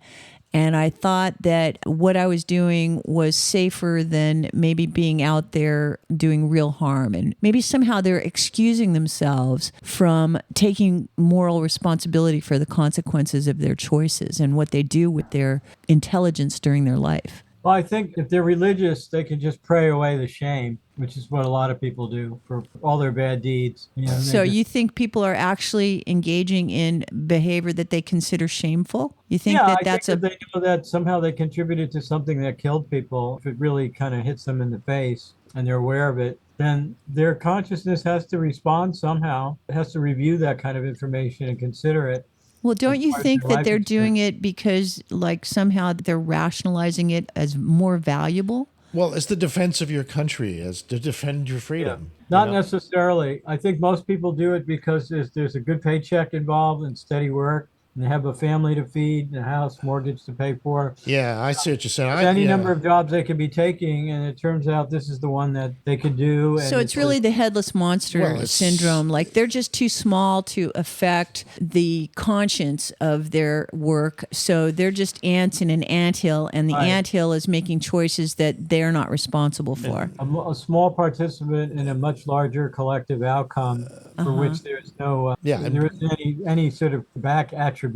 and I thought that what I was doing was safer than maybe being out there doing real harm. And maybe somehow they're excusing themselves from taking moral responsibility for the consequences of their choices and what they do with their intelligence during their life. Well, I think if they're religious, they can just pray away the shame, which is what a lot of people do for all their bad deeds. So you think people are actually engaging in behavior that they consider shameful? You think that that's think if they know that somehow they contributed to something that killed people, if it really kind of hits them in the face and they're aware of it, then their consciousness has to respond somehow. It has to review that kind of information and consider it. Well, don't you think that they're doing it because, like, somehow they're rationalizing it as more valuable? Well, it's the defense of your country, as to defend your freedom. Not necessarily. I think most people do it because there's a good paycheck involved and steady work, and they have a family to feed and a house mortgage to pay for. Yeah, I see what you're saying. Any number of jobs they could be taking, and it turns out this is the one that they could do. And so it's really the headless monster syndrome. Like they're just too small to affect the conscience of their work. So they're just ants in an anthill, and the anthill is making choices that they're not responsible for. A small participant in a much larger collective outcome for which there's no there isn't any sort of back attribution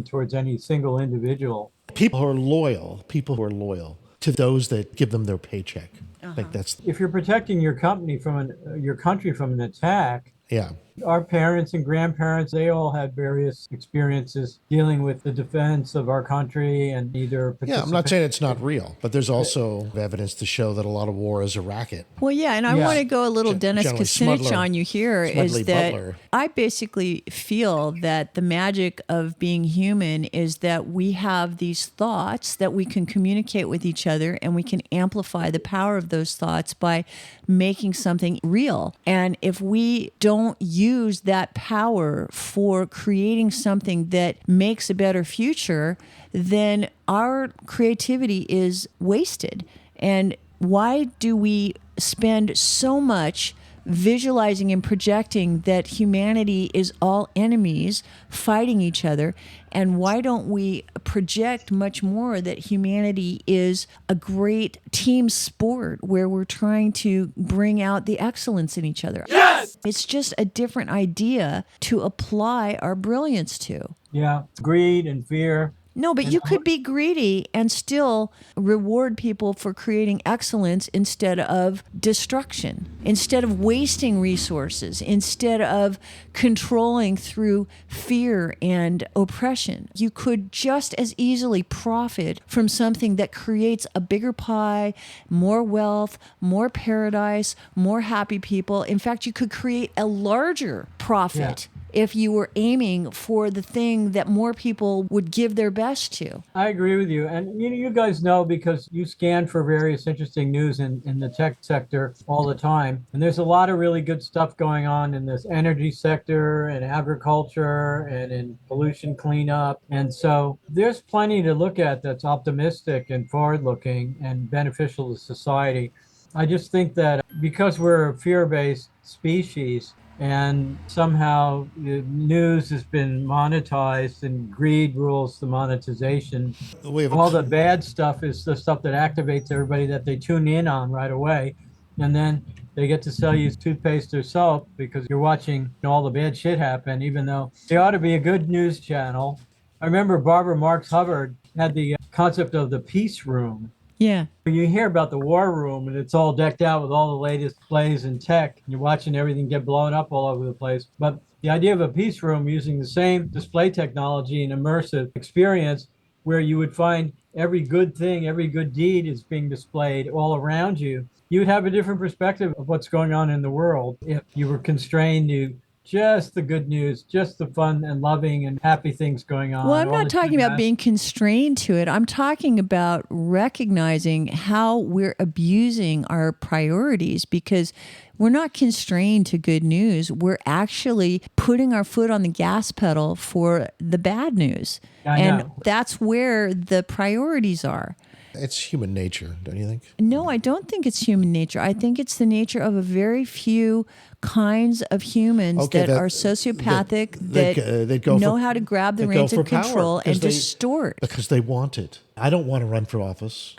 towards any single individual. People who are loyal to those that give them their paycheck. I think that's if you're protecting your company from your country from an attack. Yeah. Our parents and grandparents, they all had various experiences dealing with the defense of our country and either Yeah, I'm not saying it's not real, but there's also evidence to show that a lot of war is a racket. Well, yeah, and I want to go a little Dennis Kucinich on you here, is that Butler. I basically feel that the magic of being human is that we have these thoughts that we can communicate with each other, and we can amplify the power of those thoughts by making something real. And if we don't use that power for creating something that makes a better future, then our creativity is wasted. And why do we spend so much visualizing and projecting that humanity is all enemies fighting each other? And why don't we project much more that humanity is a great team sport where we're trying to bring out the excellence in each other? Yes! It's just a different idea to apply our brilliance to. Yeah, greed and fear. No, but you could be greedy and still reward people for creating excellence instead of destruction, instead of wasting resources, instead of controlling through fear and oppression. You could just as easily profit from something that creates a bigger pie, more wealth, more paradise, more happy people. In fact, you could create a larger profit. Yeah. If you were aiming for the thing that more people would give their best to. I agree with you. And you guys know because you scan for various interesting news in the tech sector all the time. And there's a lot of really good stuff going on in this energy sector and agriculture and in pollution cleanup. And so there's plenty to look at that's optimistic and forward-looking and beneficial to society. I just think that because we're a fear-based species, and somehow the news has been monetized and greed rules the monetization. All the bad stuff is the stuff that activates everybody that they tune in on right away. And then they get to sell you toothpaste or soap because you're watching all the bad shit happen, even though they ought to be a good news channel. I remember Barbara Marx Hubbard had the concept of the peace room. Yeah. You hear about the war room and it's all decked out with all the latest plays and tech. You're watching everything get blown up all over the place. But the idea of a peace room using the same display technology and immersive experience where you would find every good thing, every good deed is being displayed all around you, you would have a different perspective of what's going on in the world if you were constrained to just the good news, just the fun and loving and happy things going on. Well, I'm all not the talking about dramatic- being constrained to it. I'm talking about recognizing how we're abusing our priorities because we're not constrained to good news. We're actually putting our foot on the gas pedal for the bad news. I and know. that's where the priorities are. It's human nature, don't you think? No, I don't think it's human nature. I think it's the nature of a very few kinds of humans Okay, that are sociopathic, that they'd go know for- how to grab the they'd go reins for of power, control 'cause and they- distort. Because they want it. I don't want to run for office.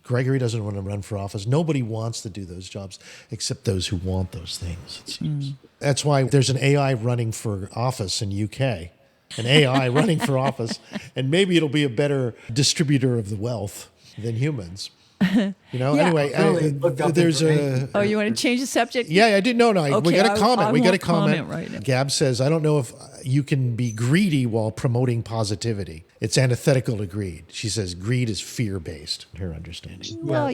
Gregory doesn't want to run for office. Nobody wants to do those jobs except those who want those things, it seems. That's why there's an AI running for office in UK. An AI running for office, and maybe it'll be a better distributor of the wealth than humans. You know. Yeah. Anyway, Really looked up there's a. information. Oh, you want to change the subject? Yeah, I did. No, we Okay, got a I comment. We got a won't comment. right now. Gab says, I don't know if you can be greedy while promoting positivity. It's antithetical to greed. She says greed is fear-based, in her understanding. Well,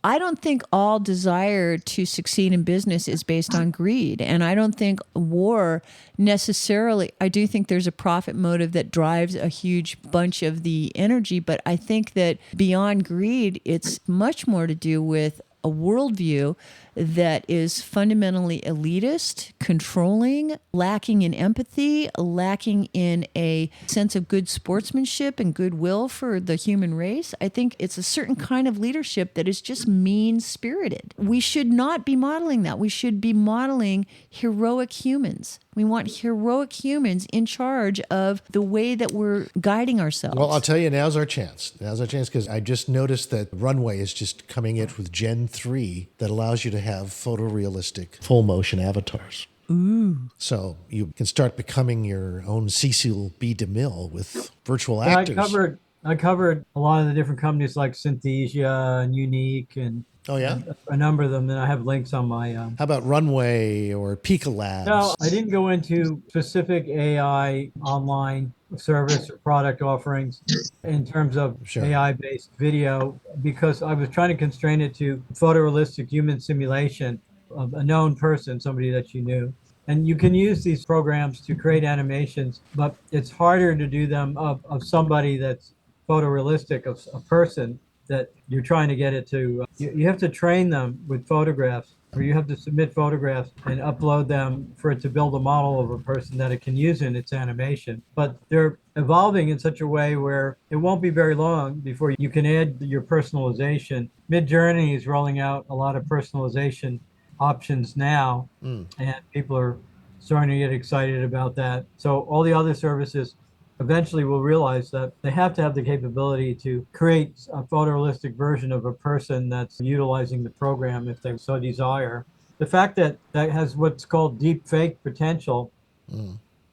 I don't think all desire to succeed in business is based on greed. And I don't think war necessarily, I do think there's a profit motive that drives a huge bunch of the energy. But I think that beyond greed, it's much more to do with a worldview that is fundamentally elitist, controlling, lacking in empathy, lacking in a sense of good sportsmanship and goodwill for the human race. I think it's a certain kind of leadership that is just mean-spirited. We should not be modeling that. We should be modeling heroic humans. We want heroic humans in charge of the way that we're guiding ourselves. Well, I'll tell you, now's our chance. Now's our chance because I just noticed that Runway is just coming in with Gen 3 that allows you to have photorealistic full motion avatars. Ooh. So you can start becoming your own Cecil B. DeMille with virtual actors. I covered a lot of the different companies like Synthesia and Unique and Oh, yeah? a number of them. And I have links on my. How about Runway or Pika Labs? No, I didn't go into specific AI online service or product offerings in terms of Sure. AI-based video because I was trying to constrain it to photorealistic human simulation of a known person, somebody that you knew. And you can use these programs to create animations, but it's harder to do them of somebody that's photorealistic, of a person that you're trying to get it to. You have to train them with photographs, or you have to submit photographs and upload them for it to build a model of a person that it can use in its animation. But they're evolving in such a way where it won't be very long before you can add your personalization. Midjourney is rolling out a lot of personalization options now, and people are starting to get excited about that. So all the other services eventually will realize that they have to have the capability to create a photorealistic version of a person that's utilizing the program if they so desire. The fact that that has what's called deep fake potential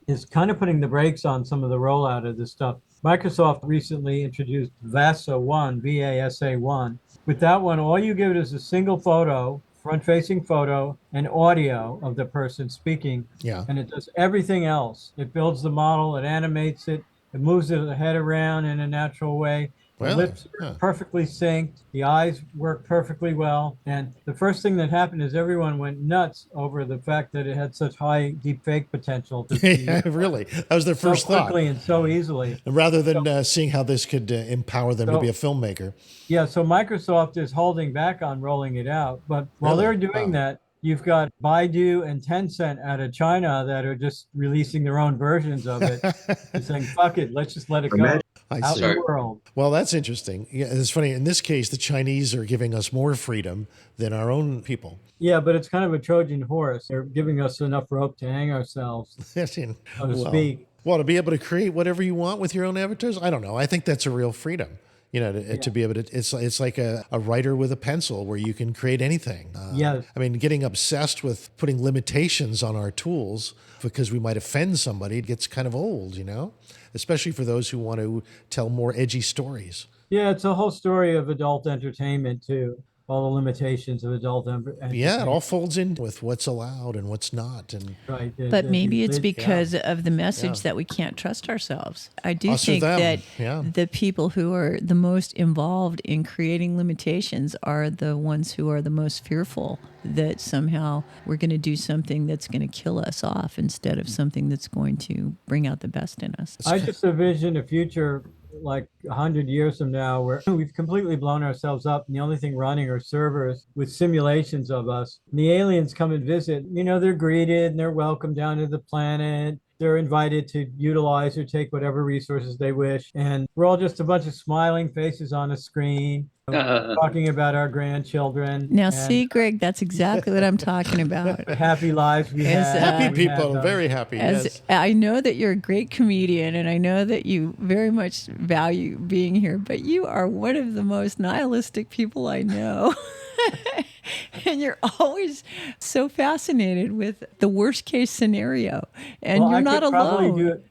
is kind of putting the brakes on some of the rollout of this stuff. Microsoft recently introduced VASA 1, VASA 1. With that one, all you give it is a single photo, front-facing photo, and audio of the person speaking. Yeah. And it does everything else. It builds the model, it animates it, it moves the head around in a natural way. The Really? lips are perfectly synced, the eyes work perfectly well. And the first thing that happened is everyone went nuts over the fact that it had such high deep fake potential to be Yeah, really. That was their so first thought. quickly and so easily. And rather than seeing how this could empower them to So- be a filmmaker. Yeah, so Microsoft is holding back on rolling it out. But while Really? they're doing Wow. that, you've got Baidu and Tencent out of China that are just releasing their own versions of it and saying, fuck it, let's just let it go I out see. in the world. Well, that's interesting. Yeah, it's funny. In this case, the Chinese are giving us more freedom than our own people. Yeah, but it's kind of a Trojan horse. They're giving us enough rope to hang ourselves, so to well, speak. well, to be able to create whatever you want with your own avatars, I don't know. I think that's a real freedom. You know, to be able to, it's like a writer with a pencil where you can create anything. Yes. I mean, getting obsessed with putting limitations on our tools because we might offend somebody, it gets kind of old, you know, especially for those who want to tell more edgy stories. Yeah, it's a whole story of adult entertainment too. All the limitations of adult entertainment. Yeah, it all folds in with what's allowed and what's not. And Right. But maybe it's because of the message that we can't trust ourselves. I do think that the people who are the most involved in creating limitations are the ones who are the most fearful that somehow we're going to do something that's going to kill us off instead of something that's going to bring out the best in us. I just envision a future like 100 years from now where we've completely blown ourselves up and the only thing running are servers with simulations of us. And the aliens come and visit, you know, they're greeted and they're welcomed down to the planet. They're invited to utilize or take whatever resources they wish. And we're all just a bunch of smiling faces on a screen, talking about our grandchildren. Now, see, Greg, that's exactly what I'm talking about. The happy lives we have. Happy people, very happy. Yes. I know that you're a great comedian, and I know that you very much value being here, but you are one of the most nihilistic people I know. And you're always so fascinated with the worst case scenario, and you're not alone.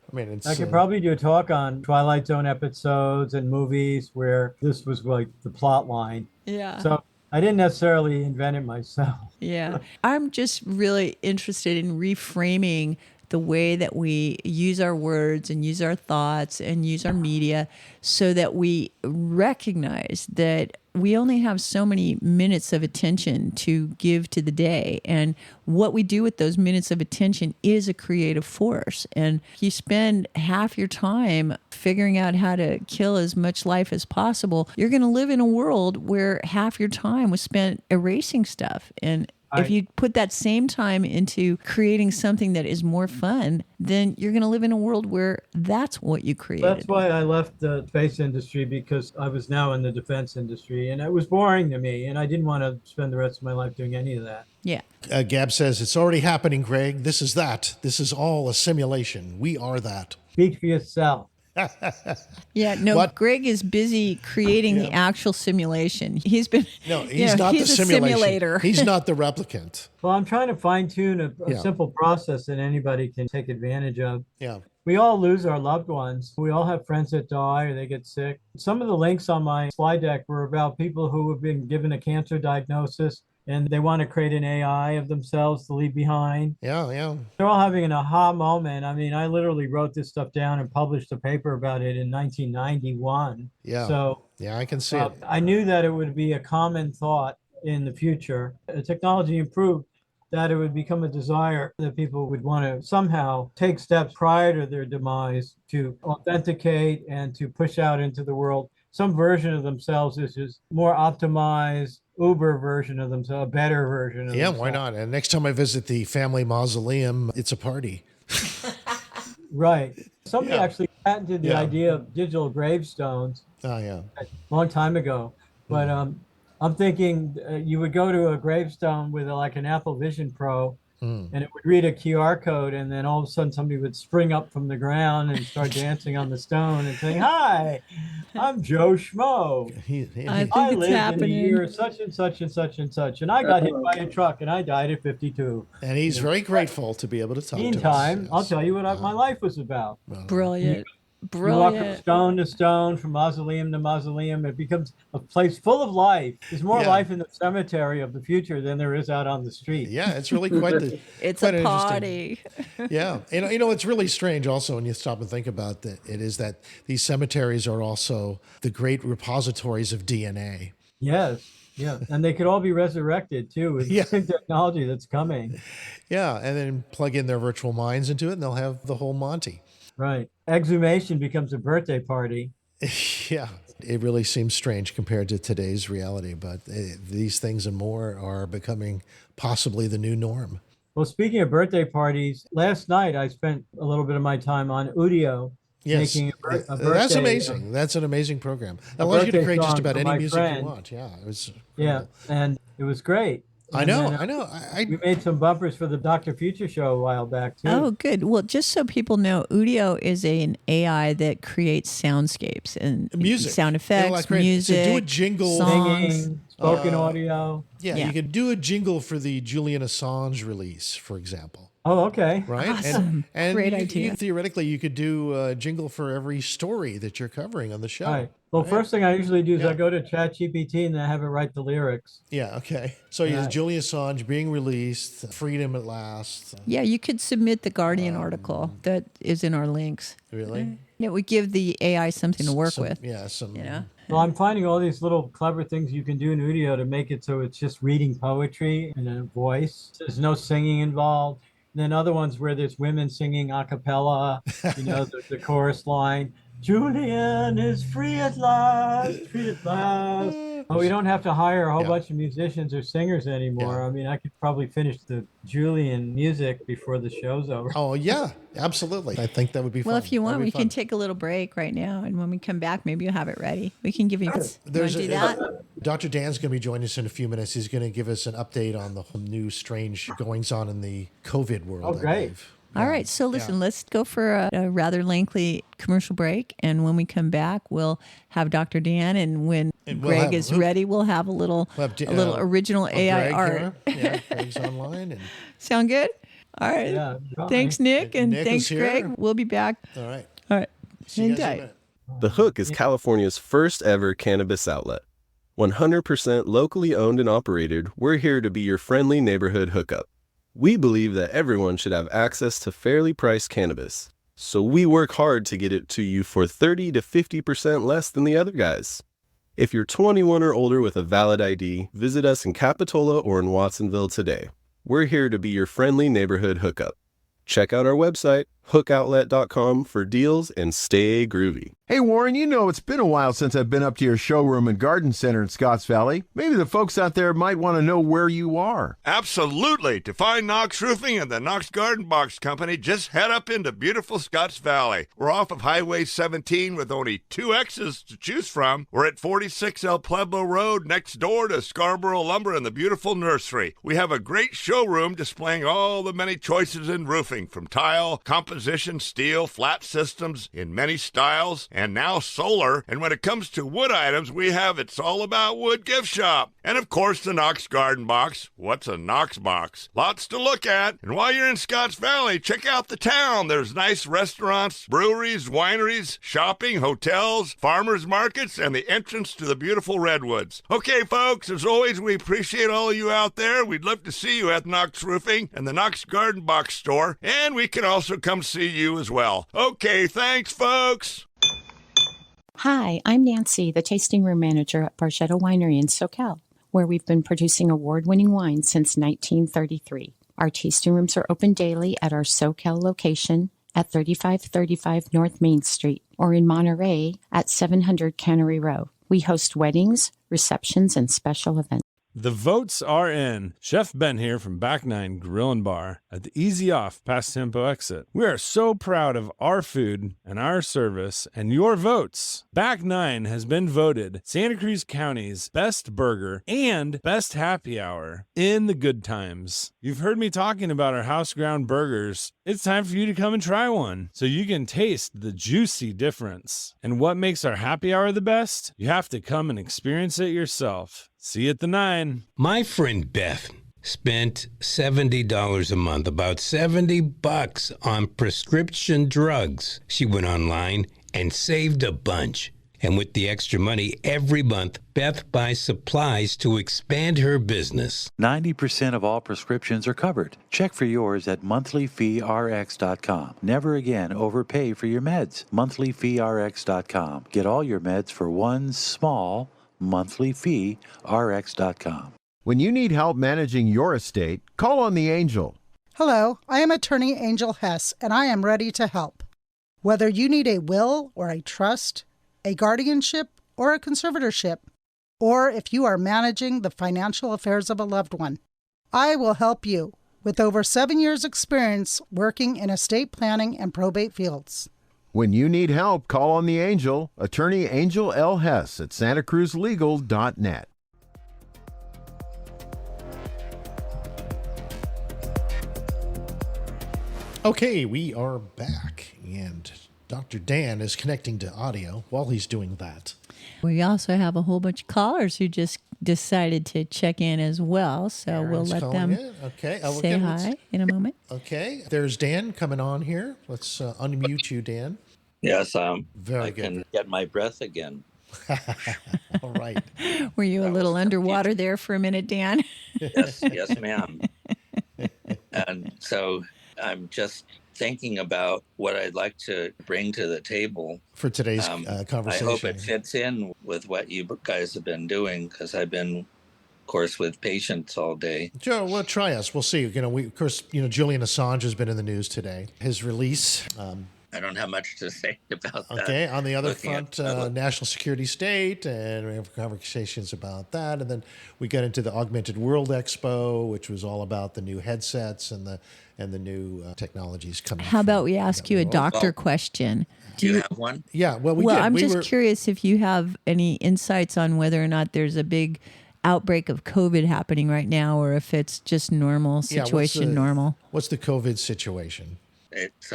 I could probably do a talk on Twilight Zone episodes and movies where this was like the plot line. Yeah. So I didn't necessarily invent it myself. Yeah. I'm just really interested in reframing the way that we use our words and use our thoughts and use our media so that we recognize that we only have so many minutes of attention to give to the day. And what we do with those minutes of attention is a creative force. And you spend half your time figuring out how to kill as much life as possible, you're going to live in a world where half your time was spent erasing stuff. And if you put that same time into creating something that is more fun, then you're going to live in a world where that's what you created. That's why I left the space industry, because I was now in the defense industry and it was boring to me. And I didn't want to spend the rest of my life doing any of that. Yeah. Gab says, it's already happening, Greg. This is that. This is all a simulation. We are that. Speak for yourself. Yeah, no, what? Greg is busy creating the actual simulation. He's been he's not he's the a simulator. He's not the replicant. Well, I'm trying to fine tune a simple process that anybody can take advantage of. Yeah. We all lose our loved ones. We all have friends that die or they get sick. Some of the links on my slide deck were about people who have been given a cancer diagnosis and they want to create an AI of themselves to leave behind. Yeah. They're all having an aha moment. I mean, I literally wrote this stuff down and published a paper about it in 1991. Yeah. So yeah, I can see it. I knew that it would be a common thought in the future. The technology improved, that it would become a desire that people would want to somehow take steps prior to their demise to authenticate and to push out into the world some version of themselves is just more optimized, Uber version of themselves, a better version of themselves. Yeah, why not? And next time I visit the family mausoleum, it's a party. Right. Somebody actually patented the idea of digital gravestones. Oh, yeah. A long time ago. But I'm thinking you would go to a gravestone with like an Apple Vision Pro, and it would read a QR code, and then all of a sudden somebody would spring up from the ground and start dancing on the stone and saying, "Hi, I'm Joe Schmo. I lived in the year such and such and such and such, and I got hit by a truck and I died at 52." And he's very grateful to be able to talk to us. Meantime, I'll tell you what my life was about. Brilliant. You walk from stone to stone, from mausoleum to mausoleum. It becomes a place full of life. There's more life in the cemetery of the future than there is out on the street. Yeah, it's really quite the. It's quite a party. Yeah, you know, it's really strange. Also, when you stop and think about it, is that these cemeteries are also the great repositories of DNA. Yes. Yeah, and they could all be resurrected too with the technology that's coming. Yeah, and then plug in their virtual minds into it, and they'll have the whole Monty. Right. Exhumation becomes a birthday party. Yeah, it really seems strange compared to today's reality, but these things and more are becoming possibly the new norm. Well, speaking of birthday parties, last night I spent a little bit of my time on Udio. Yes, making a birthday, that's amazing. That's an amazing program. It allows you to create just about any music you want. Yeah, it was. Yeah, and it was great. I And know. then, we made some bumpers for the Dr. Future show a while back too. Oh, good. Well, just so people know, Udio is an AI that creates soundscapes and music, sound effects, music, So do a jingle, songs. Singing, spoken audio. Yeah, you could do a jingle for the Julian Assange release, for example. Oh, okay. Right? Awesome. And Great idea. Theoretically, you could do a jingle for every story that you're covering on the show. Right. Well, first thing I usually do is I go to ChatGPT and I have it write the lyrics. Yeah, okay. So you have Julian Assange being released, freedom at last. Yeah, you could submit the Guardian article that is in our links. Really? It would give the AI something to work with. Yeah, some. You know? Well, I'm finding all these little clever things you can do in Udio to make it so it's just reading poetry in a voice. There's no singing involved. And then other ones where there's women singing a cappella, the chorus line, Julian is free at last, free at last. Oh, we don't have to hire a whole bunch of musicians or singers anymore. I mean, I could probably finish the Julian music before the show's over. Oh, yeah, absolutely. I think that would be fun. Well, if you want, we can take a little break right now. And when we come back, maybe you'll have it ready. We can give you. Do that? Dr. Dan's going to be joining us in a few minutes. He's going to give us an update on the whole new strange goings on in the COVID world. Oh, great. All right. So listen, let's go for a rather lengthy commercial break. And when we come back, we'll have Dr. Dan. And when Greg is ready, we'll have a little original AI art. Yeah, Greg's online. And sound good? All right. Yeah, thanks, Nick. And Nick thanks, Greg. We'll be back. All right. All right. See you guys in a minute. The Hook is California's first ever cannabis outlet. 100% locally owned and operated, we're here to be your friendly neighborhood hookup. We believe that everyone should have access to fairly priced cannabis, so we work hard to get it to you for 30 to 50% less than the other guys. If you're 21 or older with a valid ID, visit us in Capitola or in Watsonville today. We're here to be your friendly neighborhood hookup. Check out our website, hookoutlet.com, for deals and stay groovy. Hey, Warren, it's been a while since I've been up to your showroom and garden center in Scotts Valley. Maybe the folks out there might want to know where you are. Absolutely. To find Knox Roofing and the Knox Garden Box Company, just head up into beautiful Scotts Valley. We're off of Highway 17 with only 2 X's to choose from. We're at 46 El Pueblo Road, next door to Scarborough Lumber and the beautiful nursery. We have a great showroom displaying all the many choices in roofing, from tile, composition, steel, flat systems in many styles, and now solar. And when it comes to wood items, we have It's All About Wood gift shop. And of course, the Knox Garden Box. What's a Knox box? Lots to look at. And while you're in Scotts Valley, check out the town. There's nice restaurants, breweries, wineries, shopping, hotels, farmers markets, and the entrance to the beautiful redwoods. Okay, folks, as always, we appreciate all of you out there. We'd love to see you at Knox Roofing and the Knox Garden Box store. And we can also come see you as well. Okay, thanks, folks. Hi, I'm Nancy, the tasting room manager at Barchetta Winery in SoCal, where we've been producing award-winning wine since 1933. Our tasting rooms are open daily at our SoCal location at 3535 North Main Street or in Monterey at 700 Cannery Row. We host weddings, receptions, and special events. The votes are in. Chef Ben here from Back 9 Grill and Bar at the Easy Off Past Tempo exit. We are so proud of our food and our service and your votes. Back 9 has been voted Santa Cruz County's best burger and best happy hour in the good times. You've heard me talking about our house ground burgers. It's time for you to come and try one so you can taste the juicy difference. And what makes our happy hour the best? You have to come and experience it yourself. See you at the 9. My friend Beth spent $70 a month, about $70 on prescription drugs. She went online and saved a bunch. And with the extra money every month, Beth buys supplies to expand her business. 90% of all prescriptions are covered. Check for yours at monthlyfeerx.com. Never again overpay for your meds. Monthlyfeerx.com. Get all your meds for one small monthlyfeerx.com. When you need help managing your estate, call on the Angel. Hello, I am attorney Angel Hess, and I am ready to help. Whether you need a will or a trust, a guardianship or a conservatorship, or if you are managing the financial affairs of a loved one, I will help you with over 7 years' experience working in estate planning and probate fields. When you need help, call on the Angel, attorney Angel L. Hess at santacruzlegal.net. Okay, we are back, and Dr. Dan is connecting to audio while he's doing that. We also have a whole bunch of callers who just decided to check in as well, so we'll Aaron's let calling them in. Okay. say hi in a moment. Okay, there's Dan coming on here. Let's unmute you, Dan. Yes, Very I good. can get my breath again. All right. Were you a little underwater there for a minute, Dan? Yes, ma'am. And so I'm just thinking about what I'd like to bring to the table For today's conversation. I hope it fits in with what you guys have been doing, because I've been, of course, with patients all day. Joe, well, try us. We'll see. Of course, Julian Assange has been in the news today. His release. I don't have much to say about that. Okay. On the other front, national security state, and we have conversations about that. And then we got into the Augmented World Expo, which was all about the new headsets and the new technologies coming. How about we ask you a doctor question? Do you have one? Yeah. Well, Well, I'm just curious if you have any insights on whether or not there's a big outbreak of COVID happening right now, or if it's just normal situation. Normal. What's the COVID situation? It's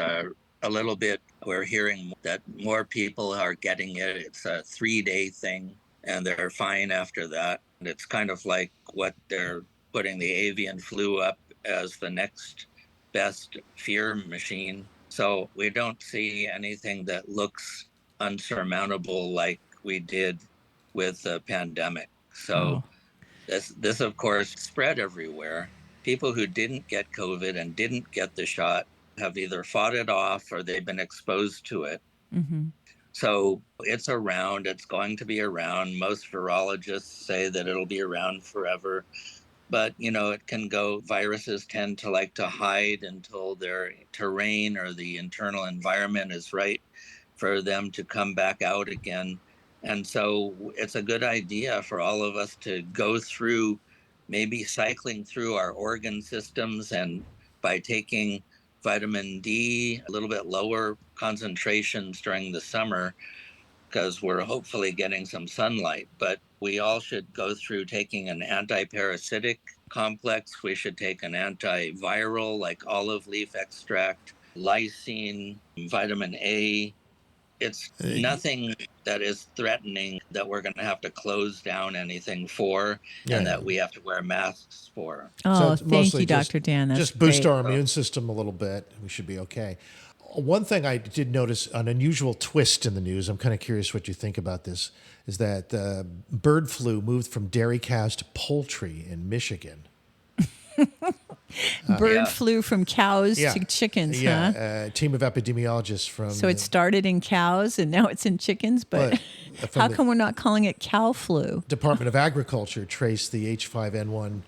a little bit, we're hearing that more people are getting it. It's a 3-day thing, and they're fine after that. And it's kind of like what they're putting the avian flu up as the next best fear machine. So we don't see anything that looks unsurmountable like we did with the pandemic. So this of course spread everywhere. People who didn't get COVID and didn't get the shot have either fought it off or they've been exposed to it. Mm-hmm. So it's around, it's going to be around. Most virologists say that it'll be around forever. But, it can go, viruses tend to like to hide until their terrain or the internal environment is right for them to come back out again. And so it's a good idea for all of us to go through, maybe cycling through our organ systems, and by taking vitamin D, a little bit lower concentrations during the summer, because we're hopefully getting some sunlight. But we all should go through taking an anti-parasitic complex. We should take an antiviral like olive leaf extract, lysine, vitamin A. It's nothing that is threatening that we're going to have to close down anything for, and that we have to wear masks for. Oh, so thank you, Dr. Dan. That's just boost great. our immune system a little bit. We should be okay. One thing I did notice, an unusual twist in the news, I'm kind of curious what you think about this, is that bird flu moved from dairy cows to poultry in Michigan. Bird flu from cows to chickens, huh? A team of epidemiologists from... So it started in cows and now it's in chickens, but how come we're not calling it cow flu? Department of Agriculture traced the H5N1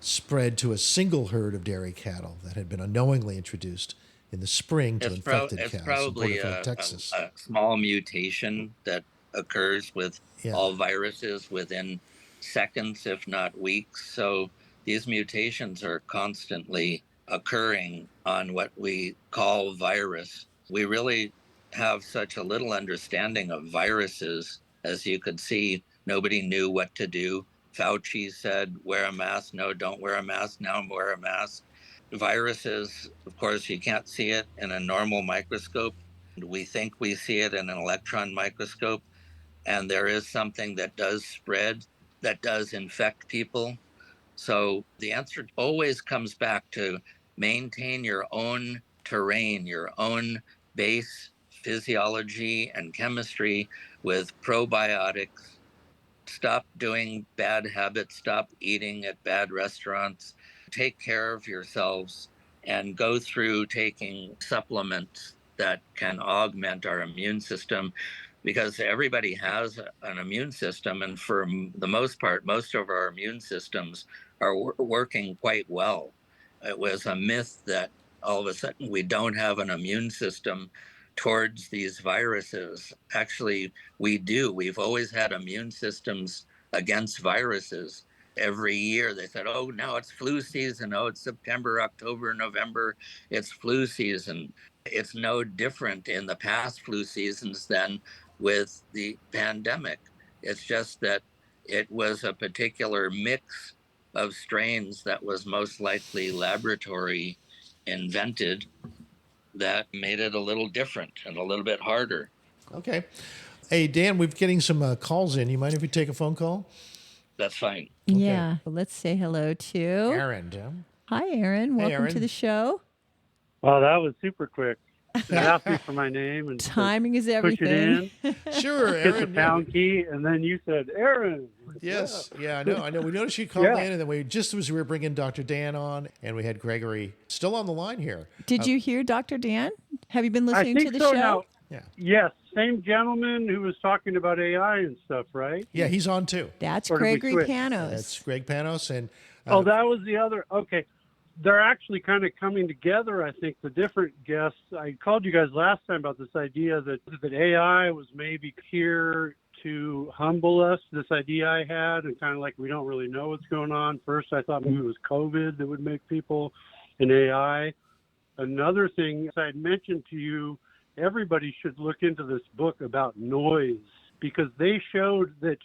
spread to a single herd of dairy cattle that had been unknowingly introduced in the spring to infected cows. It's probably in Texas. A small mutation that occurs with all viruses within seconds, if not weeks. So these mutations are constantly occurring on what we call virus. We really have such a little understanding of viruses. As you could see, nobody knew what to do. Fauci said, wear a mask. No, don't wear a mask. Now wear a mask. Viruses, of course, you can't see it in a normal microscope. We think we see it in an electron microscope. And there is something that does spread, that does infect people. So the answer always comes back to maintain your own terrain, your own base physiology and chemistry with probiotics. Stop doing bad habits, stop eating at bad restaurants, take care of yourselves, and go through taking supplements that can augment our immune system, because everybody has an immune system, and for the most part, most of our immune systems are working quite well. It was a myth that all of a sudden we don't have an immune system towards these viruses. Actually, we do. We've always had immune systems against viruses. Every year they said, oh, now it's flu season. Oh, it's September, October, November. It's flu season. It's no different in the past flu seasons than with the pandemic. It's just that it was a particular mix of strains that was most likely laboratory invented. that made it a little different and a little bit harder. Okay. Hey, Dan, we're getting some calls in. You mind if we take a phone call? That's fine. Yeah. Let's say hello to Aaron. Hi, Aaron. Welcome to Aaron. the show. Wow, that was super quick. It asked me for my name and timing is push everything. it in. Sure, Hit the Aaron. pound key, and then you said, Aaron. Yes. Yeah, I know. We noticed you called in, and then just as we were bringing Dr. Dan on, and we had Gregory still on the line here. Did you hear Dr. Dan? Have you been listening I think to the so show? now. Yeah. Yes, same gentleman who was talking about AI and stuff, right? Yeah, he's on too. That's Or did we Gregory switch? Panos. That's Greg Panos. And Oh, that was the other. Okay. They're actually kind of coming together, I think, the different guests. I called you guys last time about this idea that AI was maybe here to humble us, this idea I had, and kind of like we don't really know what's going on. First, I thought maybe it was COVID that would make people an AI. Another thing I had mentioned to you, everybody should look into this book about noise, because they showed that,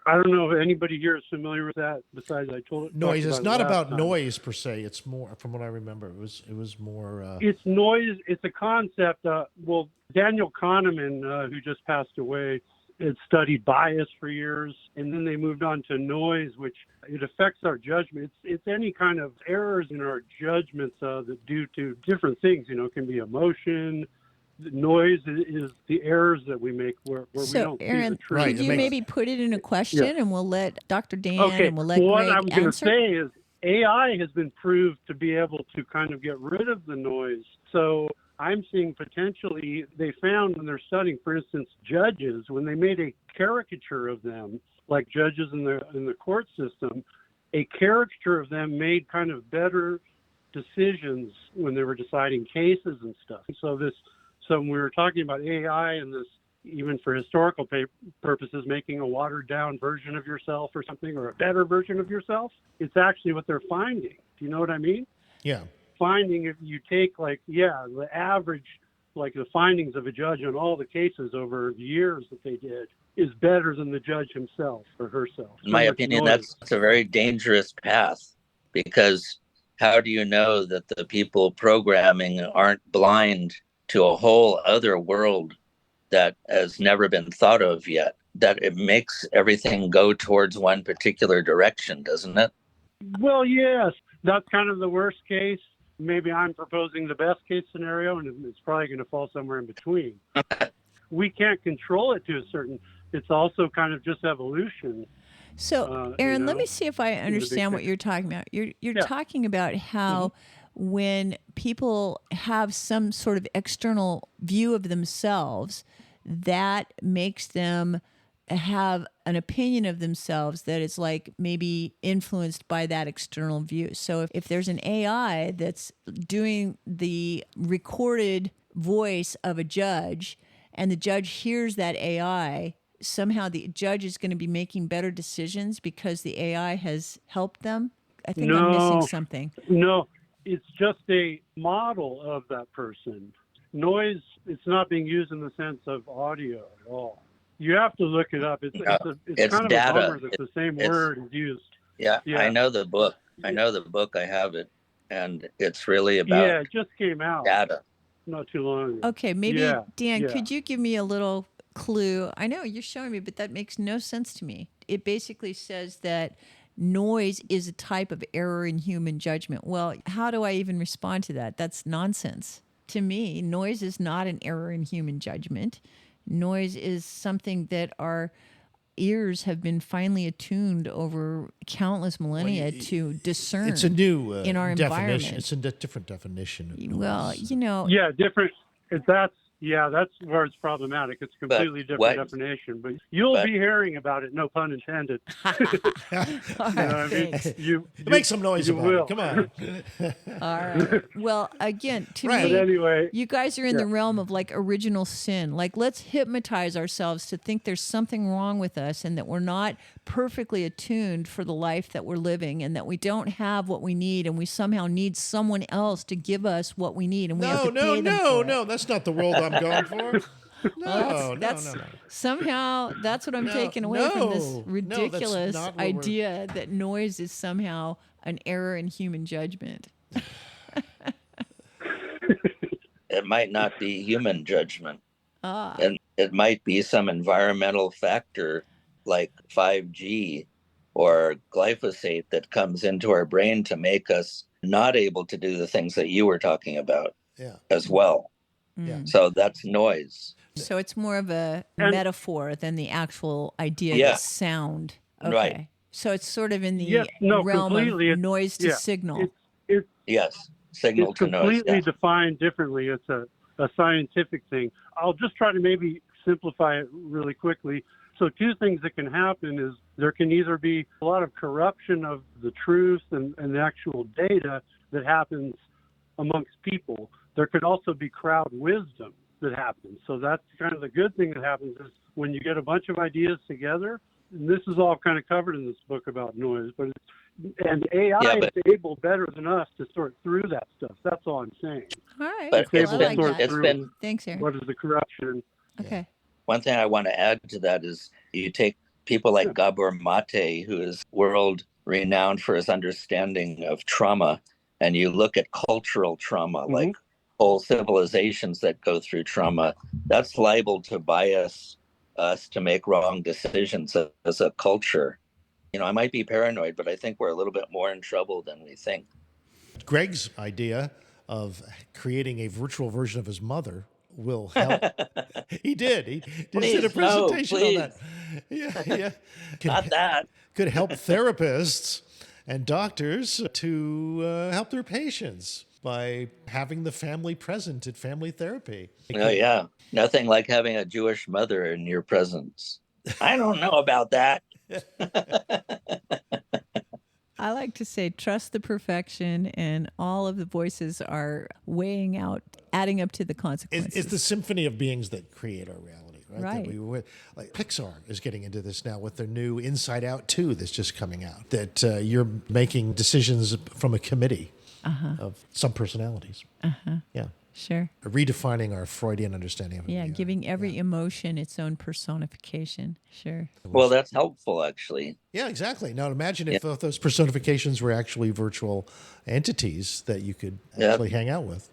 I don't know if anybody here is familiar with that besides I told it. noise. It's not about time. noise per se. It's more, from what I remember, it was more. It's noise. It's a concept. Well, Daniel Kahneman, who just passed away, had studied bias for years, and then they moved on to noise, which it affects our judgment. It's any kind of errors in our judgments that due to different things. It can be emotion. Noise is the errors that we make where we don't see Aaron, the truth. could you maybe put it in a question, and we'll let Dr. Dan and we'll let what Greg I was going to answer? say is AI has been proved to be able to kind of get rid of the noise. So I'm seeing potentially, they found when they're studying, for instance, judges, when they made a caricature of them, like judges in the court system, a caricature of them made kind of better decisions when they were deciding cases and stuff. So when we were talking about AI and this, even for historical purposes, making a watered down version of yourself or something, or a better version of yourself, it's actually what they're finding. Do you know what I mean? Yeah. Finding, if you take the average, like the findings of a judge on all the cases over the years that they did, is better than the judge himself or herself. In my opinion, that's a very dangerous path, because how do you know that the people programming aren't blind to a whole other world that has never been thought of yet? That it makes everything go towards one particular direction, doesn't it? Well, yes, that's kind of the worst case. Maybe I'm proposing the best case scenario, and it's probably going to fall somewhere in between. We can't control it to a certain. It's also kind of just evolution. So, Aaron, let me see if I understand what you're talking about. You're talking about how when people have some sort of external view of themselves, that makes them have an opinion of themselves that is like maybe influenced by that external view. So if there's an AI that's doing the recorded voice of a judge, and the judge hears that AI, somehow the judge is going to be making better decisions because the AI has helped them. I think I'm missing something. No, it's just a model of that person. Noise, it's not being used in the sense of audio at all. You have to look it up. It's kind data. of a bummer that the same word is used. Yeah, I know the book. I have it, and it's really about it just came out data. Not too long ago. Okay, maybe Dan, could you give me a little clue? I know you're showing me, but that makes no sense to me. It basically says that noise is a type of error in human judgment. Well, how do I even respond to that? That's nonsense. To me, noise is not an error in human judgment. Noise is something that our ears have been finely attuned over countless millennia to discern. It's a new in our definition. environment. It's a different definition. Of noise. Well, different. That's where it's problematic. It's a completely different definition, but you'll be hearing about it. No pun intended. Make some noise about it. Come on. All right. Well, again, to me, but anyway, you guys are in the realm of like original sin. Like, let's hypnotize ourselves to think there's something wrong with us and that we're not perfectly attuned for the life that we're living, and that we don't have what we need, and we somehow need someone else to give us what we need, and we have to pay them for it. That's not the world I'm going for. No. Somehow that's what I'm taking away from this ridiculous idea that noise is somehow an error in human judgment. it might not be human judgment. Ah. And it might be some environmental factor like 5G or glyphosate that comes into our brain to make us not able to do the things that you were talking about as well. Mm. So that's noise. So it's more of a metaphor than the actual idea, Yeah. the sound. Okay. Right. So it's sort of in the realm of noise to signal. Yes, signal It's to noise. completely Yeah. defined differently. It's a scientific thing. I'll just try to maybe simplify it really quickly. So two things that can happen is there can either be a lot of corruption of the truth and the actual data that happens amongst people. There could also be crowd wisdom that happens. So that's kind of the good thing that happens is when you get a bunch of ideas together, and this is all kind of covered in this book about noise, and AI is able better than us to sort through that stuff. That's all I'm saying. All right. But It's able to sort through Thanks, Aaron. what is the corruption. Okay. One thing I want to add to that is you take people like Gabor Mate, who is world renowned for his understanding of trauma, and you look at cultural trauma, like whole civilizations that go through trauma, that's liable to bias us to make wrong decisions as a culture. You know, I might be paranoid, but I think we're a little bit more in trouble than we think. Greg's idea of creating a virtual version of his mother will help. He did. He did a presentation on that. Yeah. Not that. Could help therapists and doctors to help their patients by having the family present at family therapy. Oh, yeah. Nothing like having a Jewish mother in your presence. I don't know about that. I like to say trust the perfection, and all of the voices are weighing out, adding up to the consequences. It's the symphony of beings that create our reality, right? Right. That like Pixar is getting into this now with their new Inside Out 2 that's just coming out, that you're making decisions from a committee of some personalities. Yeah. Sure. Redefining our Freudian understanding of it. Yeah, giving every emotion its own personification. Sure. Well, that's helpful, actually. Yeah, exactly. Now imagine if those personifications were actually virtual entities that you could actually hang out with.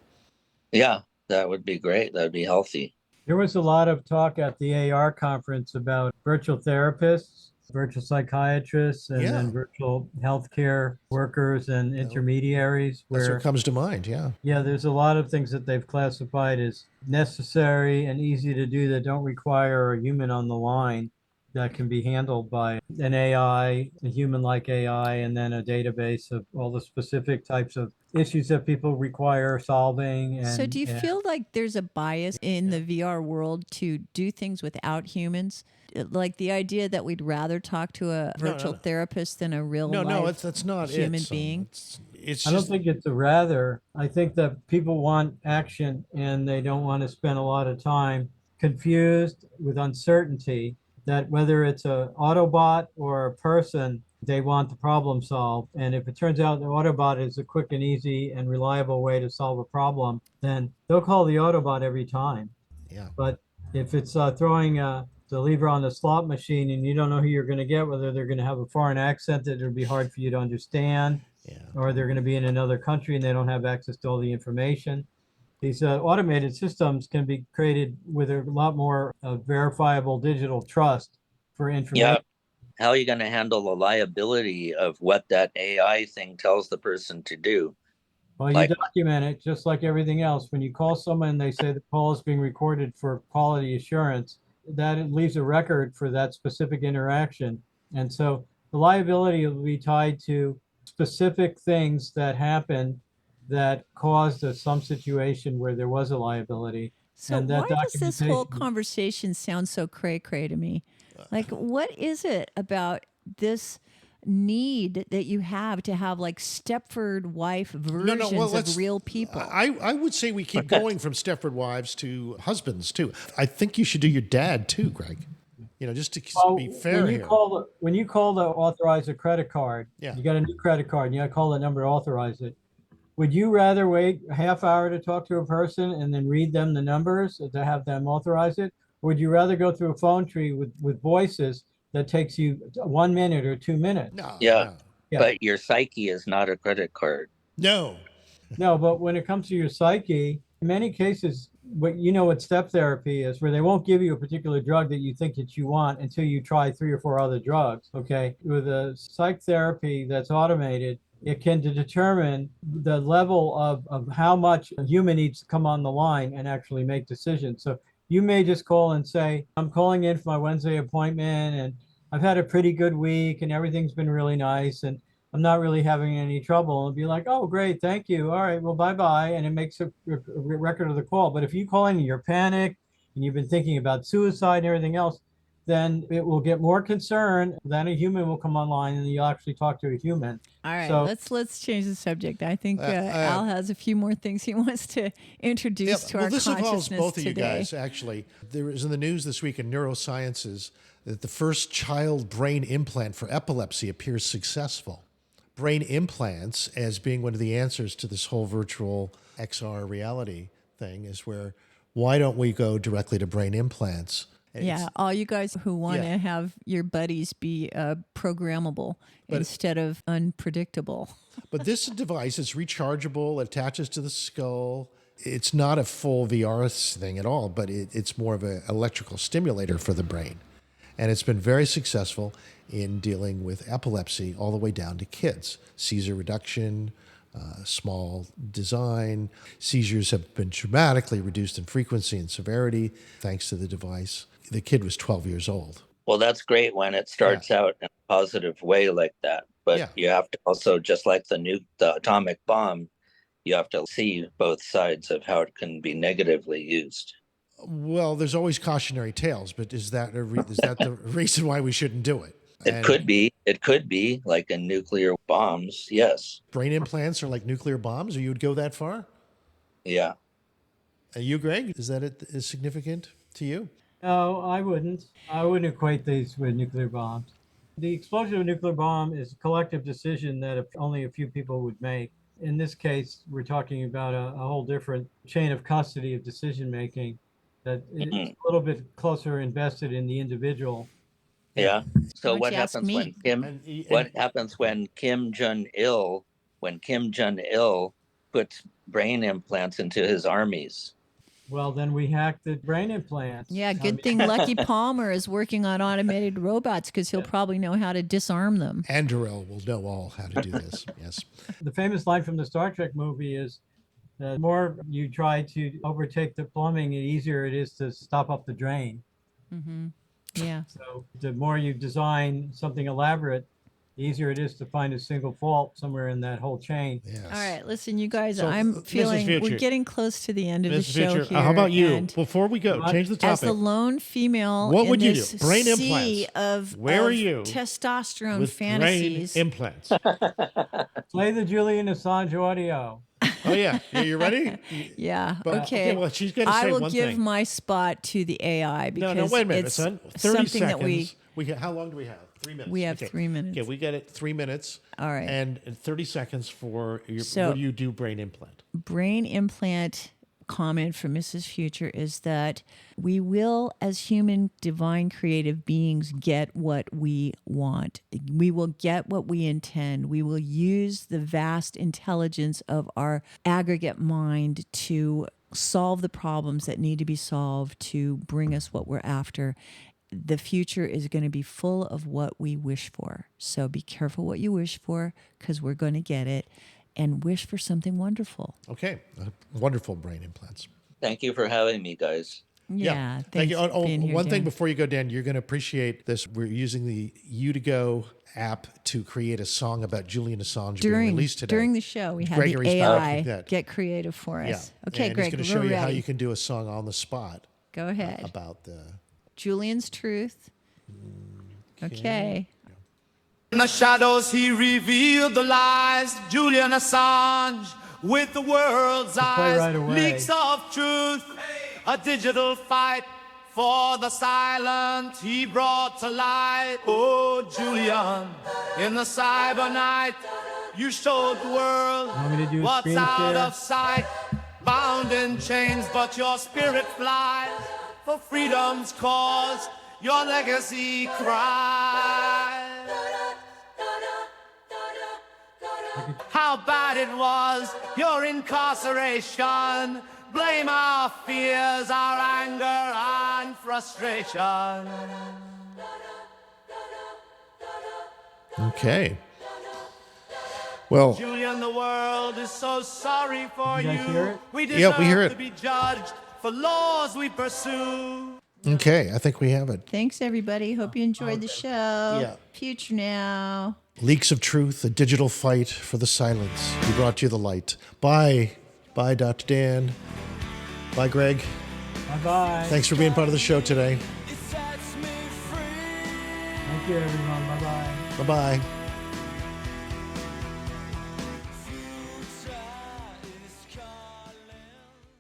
Yeah, that would be great. That would be healthy. There was a lot of talk at the AR conference about virtual therapists, virtual psychiatrists, and then virtual healthcare workers and intermediaries. That's what comes to mind, yeah. Yeah, there's a lot of things that they've classified as necessary and easy to do that don't require a human on the line, that can be handled by an AI, a human-like AI, and then a database of all the specific types of issues that people require solving. So do you feel like there's a bias in the VR world to do things without humans? Like the idea that we'd rather talk to a virtual therapist than a real life that's not human being? I don't think it's a rather. I think that people want action and they don't want to spend a lot of time confused with uncertainty that whether it's an Autobot or a person, they want the problem solved. And if it turns out the Autobot is a quick and easy and reliable way to solve a problem, then they'll call the Autobot every time. Yeah. But if it's throwing the lever on the slot machine and you don't know who you're going to get, whether they're going to have a foreign accent that it'll be hard for you to understand, or they're going to be in another country and they don't have access to all the information. These automated systems can be created with a lot more verifiable digital trust for information. Yeah. How are you going to handle the liability of what that AI thing tells the person to do? Well, you document it just like everything else. When you call someone and they say the call is being recorded for quality assurance, that it leaves a record for that specific interaction. And so the liability will be tied to specific things that happened that caused some situation where there was a liability. So and that why does this whole documentation- conversation sound so cray-cray to me? Like, what is it about this need that you have to have like Stepford wife versions of real people? I would say we keep going from Stepford wives to husbands too. I think you should do your dad too, Greg. You know, just to be fair when you here. when you call to authorize a credit card, you got a new credit card and you got to call the number to authorize it. Would you rather wait a half hour to talk to a person and then read them the numbers to have them authorize it? Or would you rather go through a phone tree with voices that takes you 1 minute or 2 minutes? Yeah. But your psyche is not a credit card. No. No, but when it comes to your psyche, In many cases, what step therapy is, where they won't give you a particular drug that you think that you want until you try 3 or 4 other drugs. Okay. With a psych therapy that's automated, it can determine the level of how much a human needs to come on the line and actually make decisions. So you may just call and say, I'm calling in for my Wednesday appointment and I've had a pretty good week and everything's been really nice and I'm not really having any trouble, and be like, oh, great, thank you. All right, well, bye-bye. And it makes a record of the call. But if you call in and you're panicked and you've been thinking about suicide and everything else, then it will get more concerned. Then a human will come online and you'll actually talk to a human. All right, So, let's change the subject. I think Al has a few more things he wants to introduce to our this consciousness involves both of you today. guys, actually. There was in the news this week in Neurosciences that the first child brain implant for epilepsy appears successful. Brain implants, as being one of the answers to this whole virtual XR reality thing, is where, why don't we go directly to brain implants? All you guys who want to have your buddies be programmable instead of unpredictable. But this device is rechargeable, attaches to the skull. It's not a full VR thing at all, but it's more of an electrical stimulator for the brain. And it's been very successful in dealing with epilepsy all the way down to kids. Seizure reduction, small design. Seizures have been dramatically reduced in frequency and severity thanks to the device. The kid was 12 years old. Well, that's great when it starts out in a positive way like that. But you have to also, just like the atomic bomb, you have to see both sides of how it can be negatively used. Well, there's always cautionary tales, but is that the reason why we shouldn't do it? It could be like in nuclear bombs. Yes. Brain implants are like nuclear bombs, or you would go that far? Yeah. And you, Greg, is that is significant to you? No, I wouldn't. I wouldn't equate these with nuclear bombs. The explosion of a nuclear bomb is a collective decision that only a few people would make. In this case, we're talking about a whole different chain of custody of decision making that is a little bit closer invested in the individual. Yeah. So what happens when Kim Jong-il puts brain implants into his armies? Well, then we hack the brain implants. Yeah, good thing Lucky Palmer is working on automated robots because he'll probably know how to disarm them. Anduril will know all how to do this. Yes. The famous line from the Star Trek movie is, the more you try to overtake the plumbing, the easier it is to stop up the drain. Mm-hmm. Yeah. So the more you design something elaborate, the easier it is to find a single fault somewhere in that whole chain. Yes. All right, listen, you guys, So, I'm feeling we're getting close to the end of the show here. How about you? and Before we go, change the topic. As the lone female what in would you this do? Brain sea implants. of Where are you testosterone with fantasies. brain implants? Play the Julian Assange audio. Oh yeah, you ready? Yeah. But, okay. Well, she's going to say I will one give thing. my spot to the AI because No, wait a minute, it's son. 30 something seconds. that How long do we have? 3 minutes. We have 3 minutes. Okay, we got it. 3 minutes. All right. And 30 seconds for your. So- what do you do? Brain implant. brain implant comment from Mrs. Future is that we will, as human divine creative beings, get what we want. We will get what we intend. We will use the vast intelligence of our aggregate mind to solve the problems that need to be solved to bring us what we're after. The future is going to be full of what we wish for. So be careful what you wish for because we're going to get it. And wish for something wonderful. Okay. Wonderful brain implants. Thank you for having me, guys. Yeah. Thank you. thanks for being here, One Dan. thing before you go, Dan, you're going to appreciate this. We're using the U2Go app to create a song about Julian Assange being released today. During the show, we had Gregory's the AI that. get creative for us. Yeah. Okay, and Greg, he's going to we're show you ready. how you can do a song on the spot. Go ahead. About the Julian's Truth. Okay. In the shadows, he revealed the lies. Julian Assange, with the world's eyes, right away. leaks of truth. A digital fight for the silent he brought to light. Oh, Julian, in the cyber night, you showed the world Want me to do a what's screen out share? of sight. Bound in chains, but your spirit flies for freedom's cause. Your legacy cries. How bad it was, your incarceration. blame our fears, our anger, and frustration. Okay. Well, Julian, the world is so sorry for You guys hear it? We Yeah, we hear deserve it. to be judged for laws we pursue. okay, I think we have it. Thanks, everybody. Hope you enjoyed the show. Yeah. Future Now. Leaks of Truth, a digital fight for the silence. We brought you the light. Bye. Bye, Dr. Dan. Bye, Greg. Bye-bye. Thanks for being part of the show today. Thank you, everyone. Bye-bye. Bye-bye.